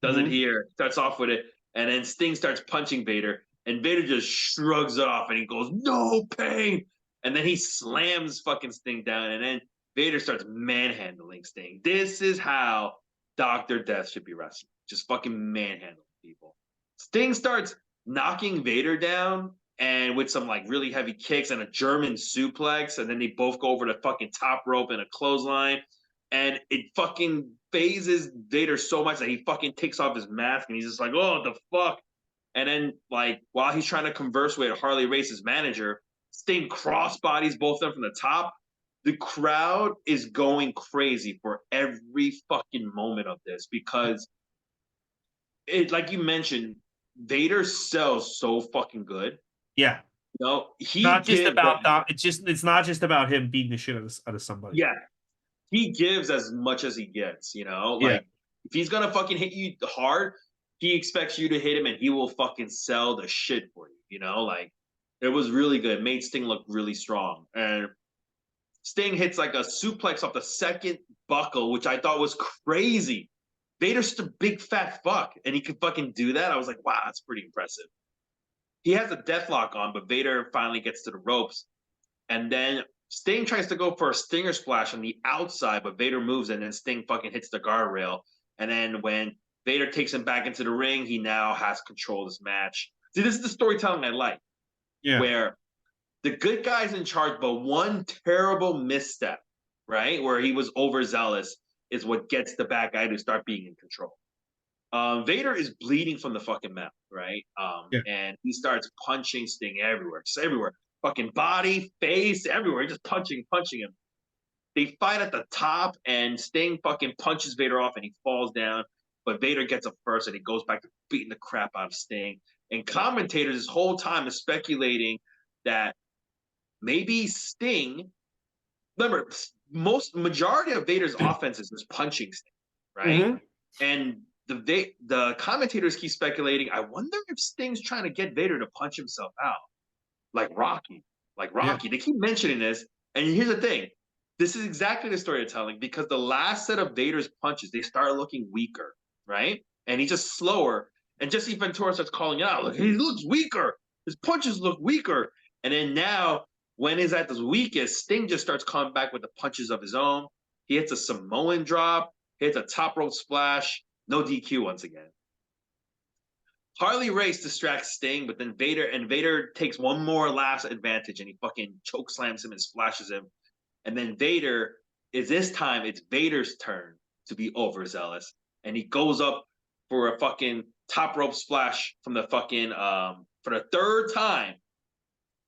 Does it Mhm. here, starts off with it, and then Sting starts punching Vader, and Vader just shrugs it off and he goes, "No pain!" And then he slams fucking Sting down, and then Vader starts manhandling Sting. This is how Dr. Death should be wrestling. Just fucking manhandling people. Sting starts knocking Vader down and with some like really heavy kicks and a German suplex, and then they both go over the fucking top rope in a clothesline, and it fucking phases Vader so much that he fucking takes off his mask and he's just like, "Oh, the fuck!" And then like while he's trying to converse with Harley Race's manager, Sting crossbodies both of them from the top. The crowd is going crazy for every fucking moment of this because it, like you mentioned, Vader sells so fucking good. Yeah, He not just gives about that. It's not just about him beating the shit out of somebody. yeah, he gives as much as he gets, Yeah, like if he's gonna fucking hit you hard, he expects you to hit him and he will fucking sell the shit for you, like it was really good. Made Sting look really strong. And Sting hits like a suplex off the second buckle, which I thought was crazy. Vader's just a big fat fuck, and he could fucking do that. I was like, wow, that's pretty impressive. He has a deathlock on, but Vader finally gets to the ropes. And then Sting tries to go for a stinger splash on the outside, but Vader moves and then Sting fucking hits the guardrail. And then when Vader takes him back into the ring, he now has control of this match. See, this is the storytelling I like, yeah, where the good guy's in charge, but one terrible misstep, right, where he was overzealous, is what gets the bad guy to start being in control. Vader is bleeding from the fucking mouth, right? yeah. And he starts punching Sting everywhere, just everywhere. Fucking body, face, everywhere, just punching him. They fight at the top, and Sting fucking punches Vader off, and he falls down. But Vader gets up first, and he goes back to beating the crap out of Sting. And commentators this whole time is speculating that maybe Sting. Remember, majority of Vader's offense is just punching Sting, right? Hmm. And the commentators keep speculating. I wonder if Sting's trying to get Vader to punch himself out, like Rocky, like Yeah, Rocky. They keep mentioning this, and here's the thing: this is exactly the story they're telling because the last set of Vader's punches they start looking weaker, right? And he's just slower. And Jesse Ventura starts calling out, "Look, he looks weaker. His punches look weaker." And then now, when he's at his weakest, Sting just starts coming back with the punches of his own. He hits a Samoan drop, hits a top rope splash, no DQ once again. Harley Race distracts Sting, but then Vader takes one more last advantage and he fucking choke slams him and splashes him. And then Vader is this time it's Vader's turn to be overzealous. And he goes up for a fucking top rope splash from the fucking for the third time.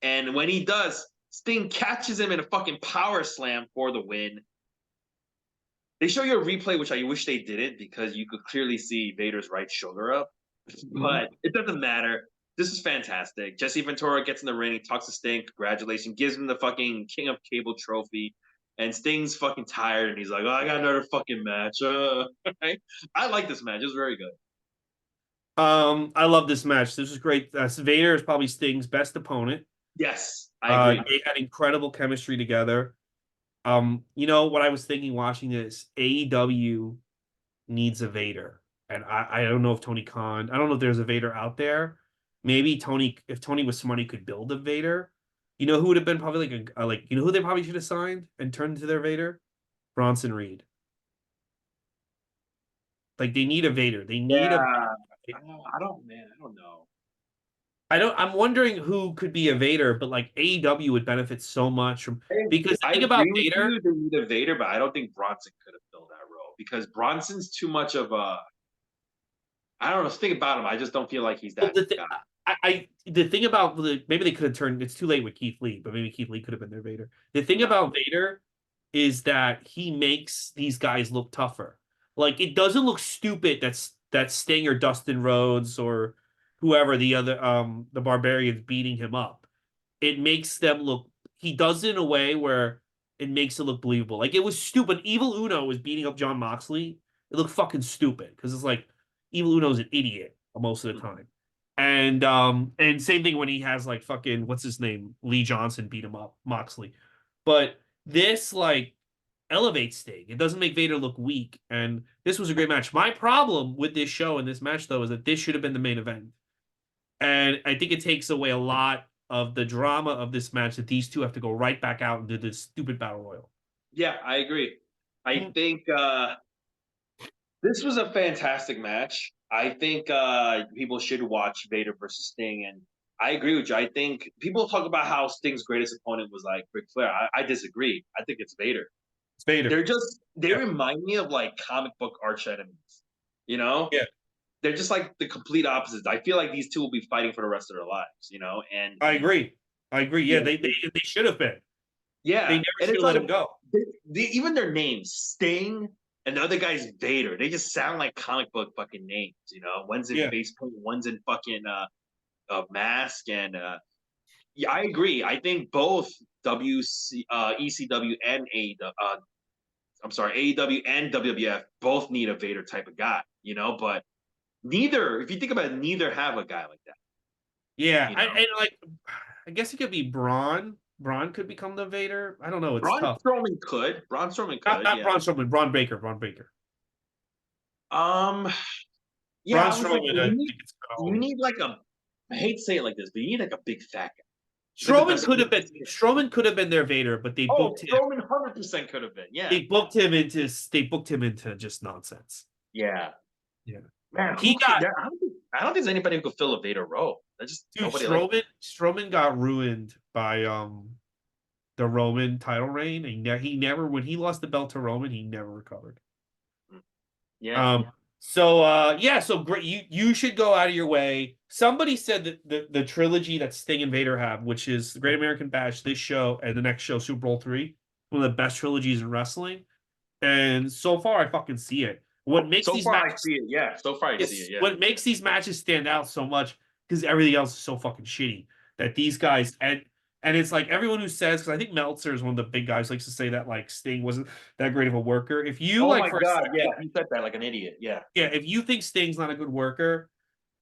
And when he does, Sting catches him in a fucking power slam for the win. They show you a replay, which I wish they didn't, because you could clearly see Vader's right shoulder up. Mhm. But it doesn't matter. This is fantastic. Jesse Ventura gets in the ring, he talks to Sting, congratulations, gives him the fucking King of Cable trophy. And Sting's fucking tired, and he's like, "Oh, I got another fucking match." Right? I like this match. It was very good. I love this match. This was great. Vader is probably Sting's best opponent. Yes, I agree. They had incredible chemistry together. You know what I was thinking watching this? AEW needs a Vader, and I don't know if Tony Khan. I don't know if there's a Vader out there. Maybe Tony, if Tony was smart, he could build a Vader. You know who would have been probably like you know who they probably should have signed and turned into their Vader? Bronson Reed. Like they need a Vader. They need a. Yeah. I don't, man. I don't know. I don't. I'm wondering who could be a Vader, but like AEW would benefit so much from because the I thing about agree with Vader. you. They need a Vader, but I don't think Bronson could have filled that role because Bronson's too much of a. I don't know. Think about him. I just don't feel like he's Well, that guy. the thing about maybe they could have turned. It's too late with Keith Lee, but maybe Keith Lee could have been their Vader. The thing No. about Vader is that he makes these guys look tougher. Like it doesn't look stupid. That Sting or Dustin Rhodes or whoever the other the Barbarians beating him up. It makes them look. He does it in a way where it makes it look believable. Like it was stupid. Evil Uno was beating up John Moxley. It looked fucking stupid because it's like Evil Uno's an idiot most of the time. And same thing when he has like fucking what's his name? Lee Johnson beat him up, Moxley. But this like elevates Sting. It doesn't make Vader look weak. And this was a great match. My problem with this show and this match though is that this should have been the main event. And I think it takes away a lot of the drama of this match that these two have to go right back out and do this stupid battle royal. Yeah, I agree. I Mm. think this was a fantastic match. I think people should watch Vader versus Sting, and I agree with you. I think people talk about how Sting's greatest opponent was like Ric Flair. I disagree. I think it's Vader. It's Vader. They Yeah. remind me of like comic book arch enemies. You know, Yeah. they're just like the complete opposites. I feel like these two will be fighting for the rest of their lives. You know, and I agree. I agree. Yeah, yeah, they should have been. They yeah, never and should it's have let like him go. even their names, Sting, and the other guy's Vader. They just sound like comic book fucking names. You know, one's in Yeah. face paint, one's in fucking mask, and yeah, I agree. I think both ECW and AEW, I'm sorry, AEW and WWF both need a Vader type of guy. You know, but neither, if you think about it, neither have a guy like that. Yeah. You I know, and like I guess it could be Braun. Braun could become the Vader. I don't know. It's Braun tough. Strowman could. Braun Strowman Not, could. not Yeah. Braun Strowman. Braun Baker. Braun Baker. Um. Yeah, Braun I was like, Strowman. I think it's you need like a. I hate to say it like this, but you need like a big fat guy. Like the best. Strowman could have been their Vader, but Oh, Strowman 100% could have been. Yeah. they booked him into just nonsense. Yeah. Yeah. Man, He got I don't think there's anybody who could fill a Vader role. There's just dude, nobody like. Strowman got ruined by the Roman title reign. He never when he lost the belt to Roman, he never recovered. Yeah. So great. You should go out of your way. Somebody said that the trilogy that Sting and Vader have, which is the Great American Bash, this show, and the next show, Super Bowl 3, one of the best trilogies in wrestling. And so far, I fucking see it. What makes So these far, I matches see it. Yeah. So far, I see it. Yeah. what makes these matches stand out so much because everything else is so fucking shitty that these guys and it's like everyone who says because I think Meltzer is one of the big guys likes to say that like Sting wasn't that great of a worker. If you Oh like my for a God. Yeah. second, He said that like an idiot. Yeah. yeah, if you think Sting's not a good worker,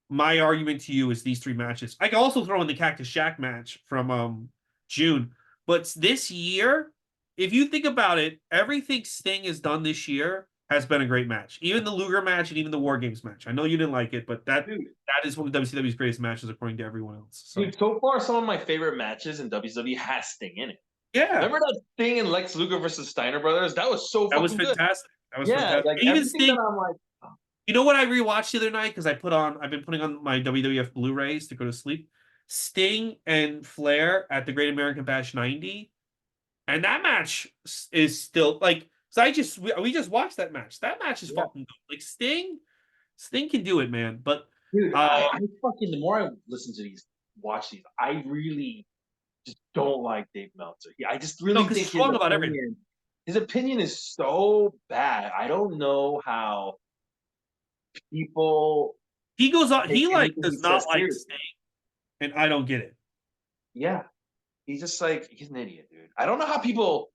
my argument to you is these three matches. I can also throw in the Cactus Shack match from June, but this year, if you think about it, everything Sting has done this year has been a great match. Even the Luger match and even the War Games match. I know you didn't like it, but that Dude, is one of WCW's greatest matches according to everyone else. So dude, so far, some of my favorite matches in WWE has Sting in it. yeah, Remember that Sting and Lex Luger versus Steiner Brothers? That was so that was fucking good. fantastic. That was Yeah, fantastic. like Even everything Sting. that I'm like, You know what I rewatched the other night because I've been putting on my WWF Blu-rays to go to sleep. Sting and Flair at the Great American Bash 90. And that match is still like so we just watched that match. That match is yeah, fucking good. Like Sting Sting can do it, man. But Dude, uh, I fucking the more I listen to these, watch these, I really just don't like Dave Meltzer. I just no, really because think he's wrong about everything. his opinion is so bad. I don't know how people He goes on. take He like anything he does not says like seriously. Sting, and I don't get it. Yeah, he's just like he's an idiot, dude. I don't know how people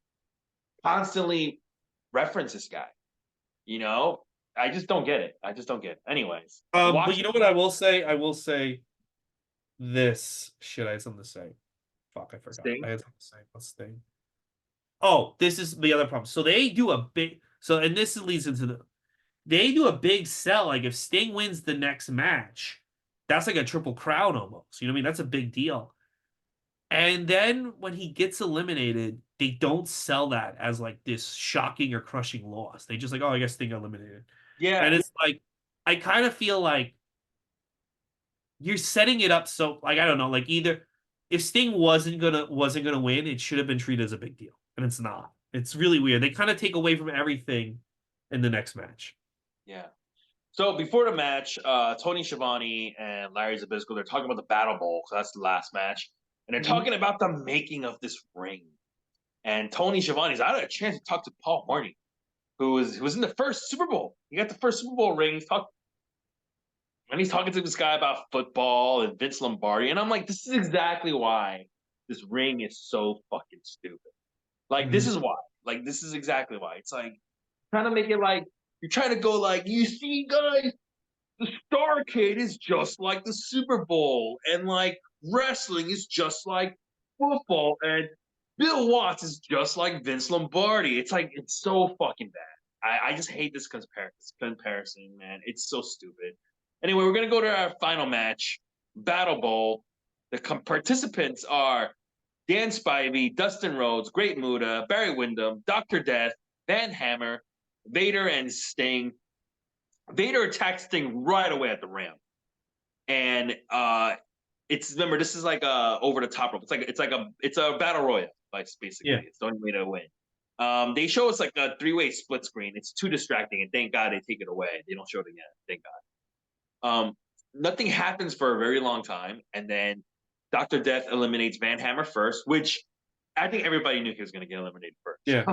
constantly reference this guy. You know, I just don't get it. I just don't get it. Anyways, But watch. you know what I will say? I will say this. Shit, I had something to say. Fuck, I forgot. I Sting. had something to say. Let's think. Oh, this is the other problem. So they do a big. So and this leads into the. They do a big sell. Like if Sting wins the next match, that's like a triple crown almost. You know what I mean? That's a big deal. And then when he gets eliminated, they don't sell that as like this shocking or crushing loss. They just like, oh, I guess Sting got eliminated. Yeah, And it's like, I kind of feel like you're setting it up so like I don't know, like either if Sting wasn't gonna win, it should have been treated as a big deal, and it's not. It's really weird. They kind of take away from everything in the next match. yeah. So before the match, Tony Schiavone and Larry Zbyszko, they're talking about the Battle Bowl, so that's the last match, and they're Mhm. talking about the making of this ring. And Tony Schiavone's I had a chance to talk to Paul Harney, who was in the first Super Bowl. He got the first Super Bowl ring. He's talking to this guy about football and Vince Lombardi, and I'm like, this is exactly why this ring is so fucking stupid. Like, this Mhm. is why. Like, this is exactly why. It's like trying to make it like you're trying to go like, you see, guys, the Starrcade is just like the Super Bowl, and like wrestling is just like football, and Bill Watts is just like Vince Lombardi. It's like it's so fucking bad. I just hate this comparison, man. It's so stupid. Anyway, we're gonna go to our final match, Battle Bowl. The participants are Dan Spivey, Dustin Rhodes, Great Muta, Barry Windham, Doctor Death, Van Hammer, Vader, and Sting. Vader attacks Sting right away at the ramp, and it's remember this is like a over the top rope. It's a battle royal, like basically. Yeah. It's the only way to win. They show us like a three-way split screen. It's too distracting, and thank God they take it away. They don't show it again. Thank God. Nothing happens for a very long time, and then Doctor Death eliminates Van Hammer first, which I think everybody knew he was going to get eliminated first. Yeah.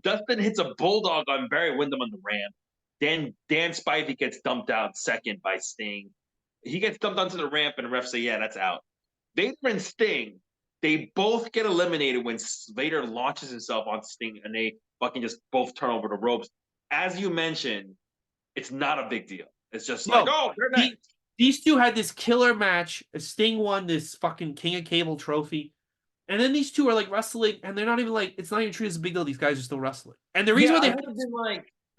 Dustin hits a bulldog on Barry Windham on the ramp. Then Dan Spivey gets dumped out second by Sting. He gets dumped onto the ramp, and the ref say, "Yeah, that's out." Vader and Sting, they both get eliminated when Vader launches himself on Sting, and they fucking just both turn over the ropes. As you mentioned, it's not a big deal. It's just like, No, oh, they're the, next. these two had this killer match. Sting won this fucking King of Cable trophy. And then these two are like wrestling, and they're not even like it's not even treated as a big deal. These guys are still wrestling. And the reason Yeah, why I they have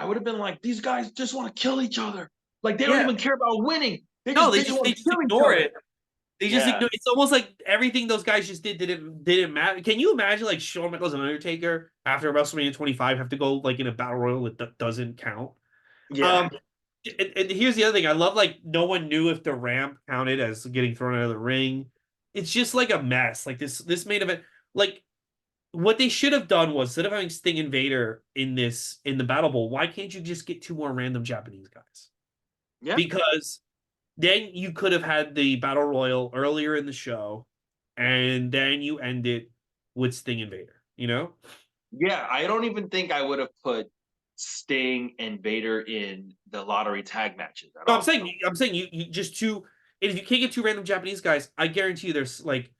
would have been like, these guys just want to kill each other. Like they don't yeah. even care about winning. No, They just they want to just kill each ignore other. it. They just Yeah, ignore. It's almost like everything those guys just didn't matter. Can you imagine like Shawn Michaels and Undertaker after WrestleMania 25 have to go like in a battle royal that doesn't count? yeah, Um, and here's the other thing. I love like no one knew if the ramp counted as getting thrown out of the ring. It's just like a mess. Like this main event. Like what they should have done was instead of having Sting and Vader in the Battle Bowl, why can't you just get two more random Japanese guys? yeah, Because then you could have had the Battle Royal earlier in the show, and then you end it with Sting and Vader. You know? yeah. I don't even think I would have put Sting and Vader in the lottery tag matches at No, all. I'm saying you just two. And if you can't get two random Japanese guys, I guarantee you there's like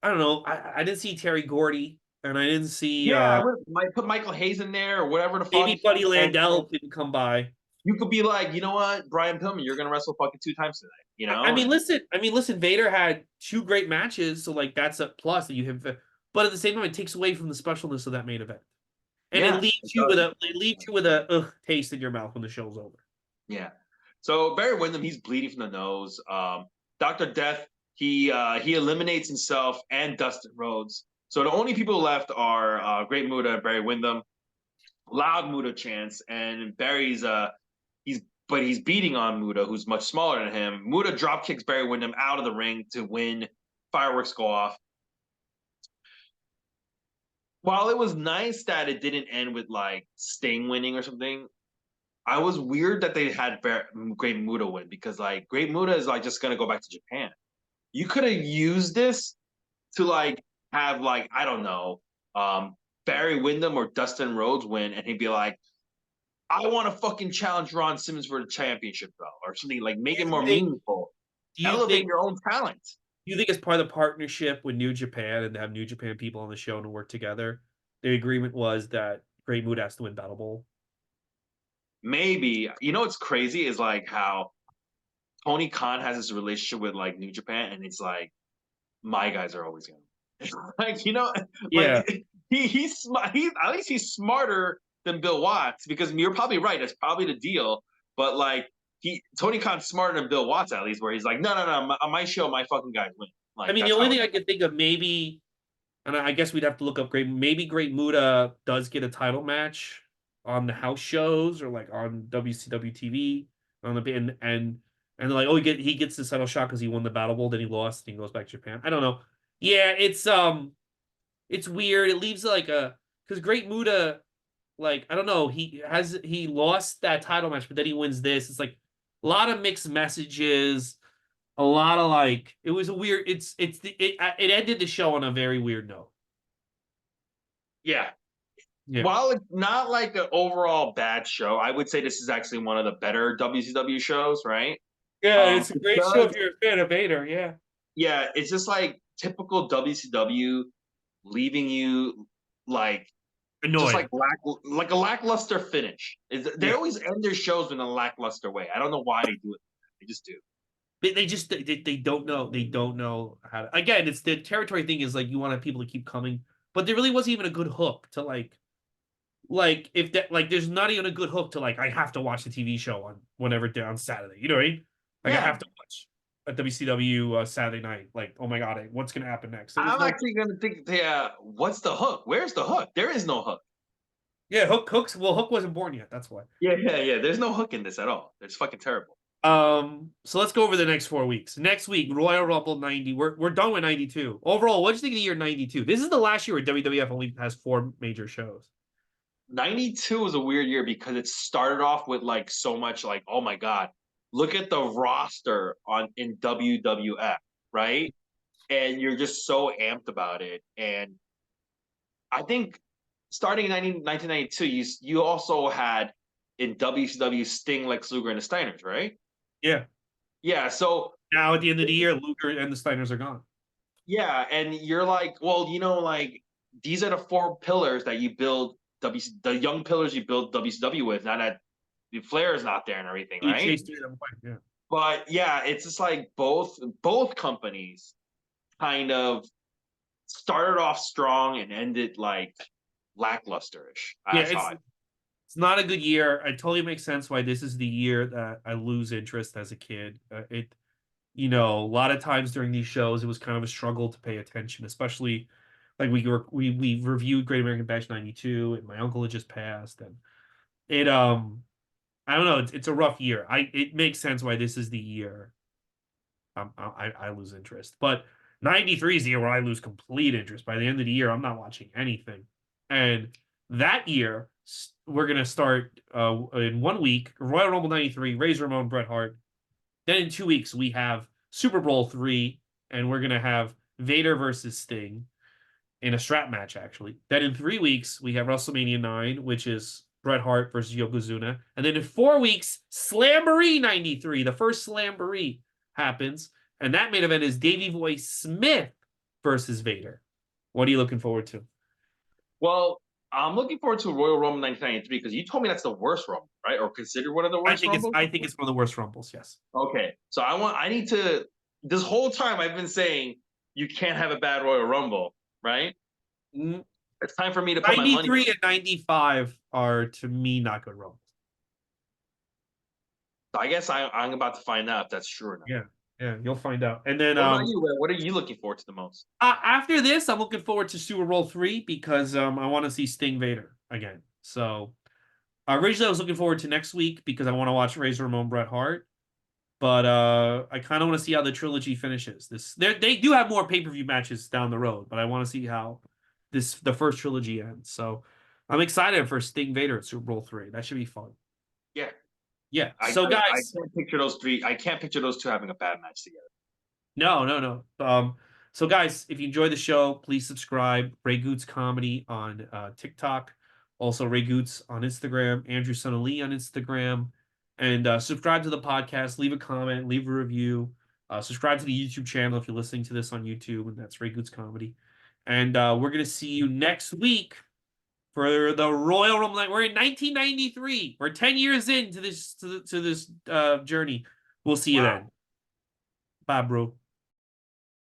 I don't know. I didn't see Terry Gordy, and I didn't see Yeah, I would might put Michael Hayes in there or whatever the fuck. maybe Buddy And Landell didn't come by. you could be like, you know what, Brian Pillman, you're gonna wrestle fucking two times tonight. You I know, mean, and listen. I mean, listen. Vader had two great matches, so like that's a plus that you have. But at the same time, it takes away from the specialness of that main event, and yeah, it does. it leaves you with a taste in your mouth when the show's over. Yeah. So Barry Windham, he's bleeding from the nose. Doctor Death, he eliminates himself and Dustin Rhodes. So the only people left are Great Muta and Barry Windham. Loud Muta chants, and Barry's he's beating on Muta, who's much smaller than him. Muta drop kicks Barry Windham out of the ring to win. Fireworks go off. While it was nice that it didn't end with like Sting winning or something, I was weird that they had Great Muta win because like Great Muta is like just gonna go back to Japan. You could have used this to like have like I don't know, Barry Windham or Dustin Rhodes win, and he'd be like, I want to fucking challenge Ron Simmons for the championship belt or something like make it more meaningful. Do you Elevate think your own talent. do you think it's part of the partnership with New Japan and to have New Japan people on the show and work together? The agreement was that Great Mood has to win Battle Bowl. Maybe you know what's crazy is like how Tony Khan has this relationship with like New Japan, and it's like my guys are always gonna like Yeah. like he's smart. He's at least he's smarter than Bill Watts because you're probably right. That's probably the deal. But like Tony Khan's smarter than Bill Watts at least, where he's like, no, on my show, my fucking guys win. I Like mean, the that's only how it thing I is. could think of maybe, and I guess we'd have to look up maybe Great Muta does get a title match on the house shows or like on WCW TV on the and they're like, oh, he gets the title shot because he won the Battle Bowl, then he lost, and he goes back to Japan. I don't know. Yeah, it's weird. It leaves like a because Great Muta, like I don't know, he lost that title match, but then he wins this. It's like a lot of mixed messages, a lot of like it was a weird. It ended the show on a very weird note. Yeah. Yeah, While it's not like an overall bad show, I would say this is actually one of the better WCW shows, right? yeah, it's a great show Because if you're a fan of Vader. Yeah, yeah, it's just like typical WCW leaving you like just annoyed. like a lackluster finish. They Yeah, always end their shows in a lackluster way. I don't know why they do it. They just do. they just they don't know how to. Again, it's the territory thing is like you want people to keep coming, but there really wasn't even a good hook to like if that like there's not even a good hook to like I have to watch the TV show on whenever on Saturday. You know what I mean? Like I Yeah, have to watch a WCW Saturday night. Like oh my god, what's gonna happen next? There was I'm no actually gonna think. Yeah, what's the hook? Where's the hook? There is no hook. yeah hooks. Well, Hook wasn't born yet. That's why. Yeah. There's no hook in this at all. It's fucking terrible. So let's go over the next 4 weeks. Next week, Royal Rumble 90. We're done with 92. Overall, what do you think of the year 92? This is the last year where WWF only has 4 major shows. 92 was a weird year because it started off with like so much like, oh my God, look at the roster on in WWF, right? And you're just so amped about it. And I think starting in 1992, you also had in WCW Sting, Lex Luger, and the Steiners, right? Yeah. Yeah. So Now at the end of the year, Luger and the Steiners are gone. yeah, and you're like, well, like these are the four pillars that you build the young pillars you build WCW with. Now that Flair is not there and everything, He right? chased them away. Yeah. But yeah, it's just like both companies kind of started off strong and ended like lacklusterish. Yeah, That's how I. it's not a good year. It totally makes sense why this is the year that I lose interest as a kid. A lot of times during these shows, it was kind of a struggle to pay attention, especially like we reviewed Great American Bash 92 and my uncle had just passed and it I don't know, it's a rough year. It makes sense why this is the year I lose interest. But 93 is the year where I lose complete interest. By the end of the year, I'm not watching anything. And that year, we're gonna start in 1 week, Royal Rumble 93, Razor Ramon, Bret Hart. Then in 2 weeks, we have Super Bowl 3, and we're gonna have Vader versus Sting in a strap match, actually. Then in 3 weeks, we have WrestleMania 9, which is Bret Hart versus Yokozuna. And then in 4 weeks, Slamboree 93, the first Slamboree happens. And that main event is Davey Boy Smith versus Vader. What are you looking forward to? Well, I'm looking forward to Royal Rumble 1993 because you told me that's the worst Rumble, right? Or considered one of the worst Rumbles. I think it's one of the worst Rumbles, yes. Okay, so I need to. This whole time I've been saying you can't have a bad Royal Rumble, right? Mm, It's time for me to put my money. 93 and 95 are, to me, not good Rumbles. So I guess I'm about to find out if that's true or not. Yeah, you'll find out. And then What about you? What are you looking forward to the most? after this, I'm looking forward to Super Bowl 3 because I want to see Sting Vader again. So originally I was looking forward to next week because I want to watch Razor Ramon Bret Hart. But I kind of want to see how the trilogy finishes. They do have more pay-per-view matches down the road, but I want to see how the first trilogy ends. So I'm excited for Sting Vader at Super Bowl 3. That should be fun. Yeah. Yeah. I, So I guys, can't picture those three. I can't picture those two having a bad match together. no. So guys, if you enjoy the show, please subscribe. Ray Goots Comedy on TikTok, also Ray Goots on Instagram, Andrew Son of Lee on Instagram, and subscribe to the podcast. Leave a comment, leave a review. Subscribe to the YouTube channel if you're listening to this on YouTube, and that's Ray Goots Comedy. And we're gonna see you next week for the Royal Rumble. We're in 1993. We're 10 years into this journey. We'll see you Wow. then. Bye, bro.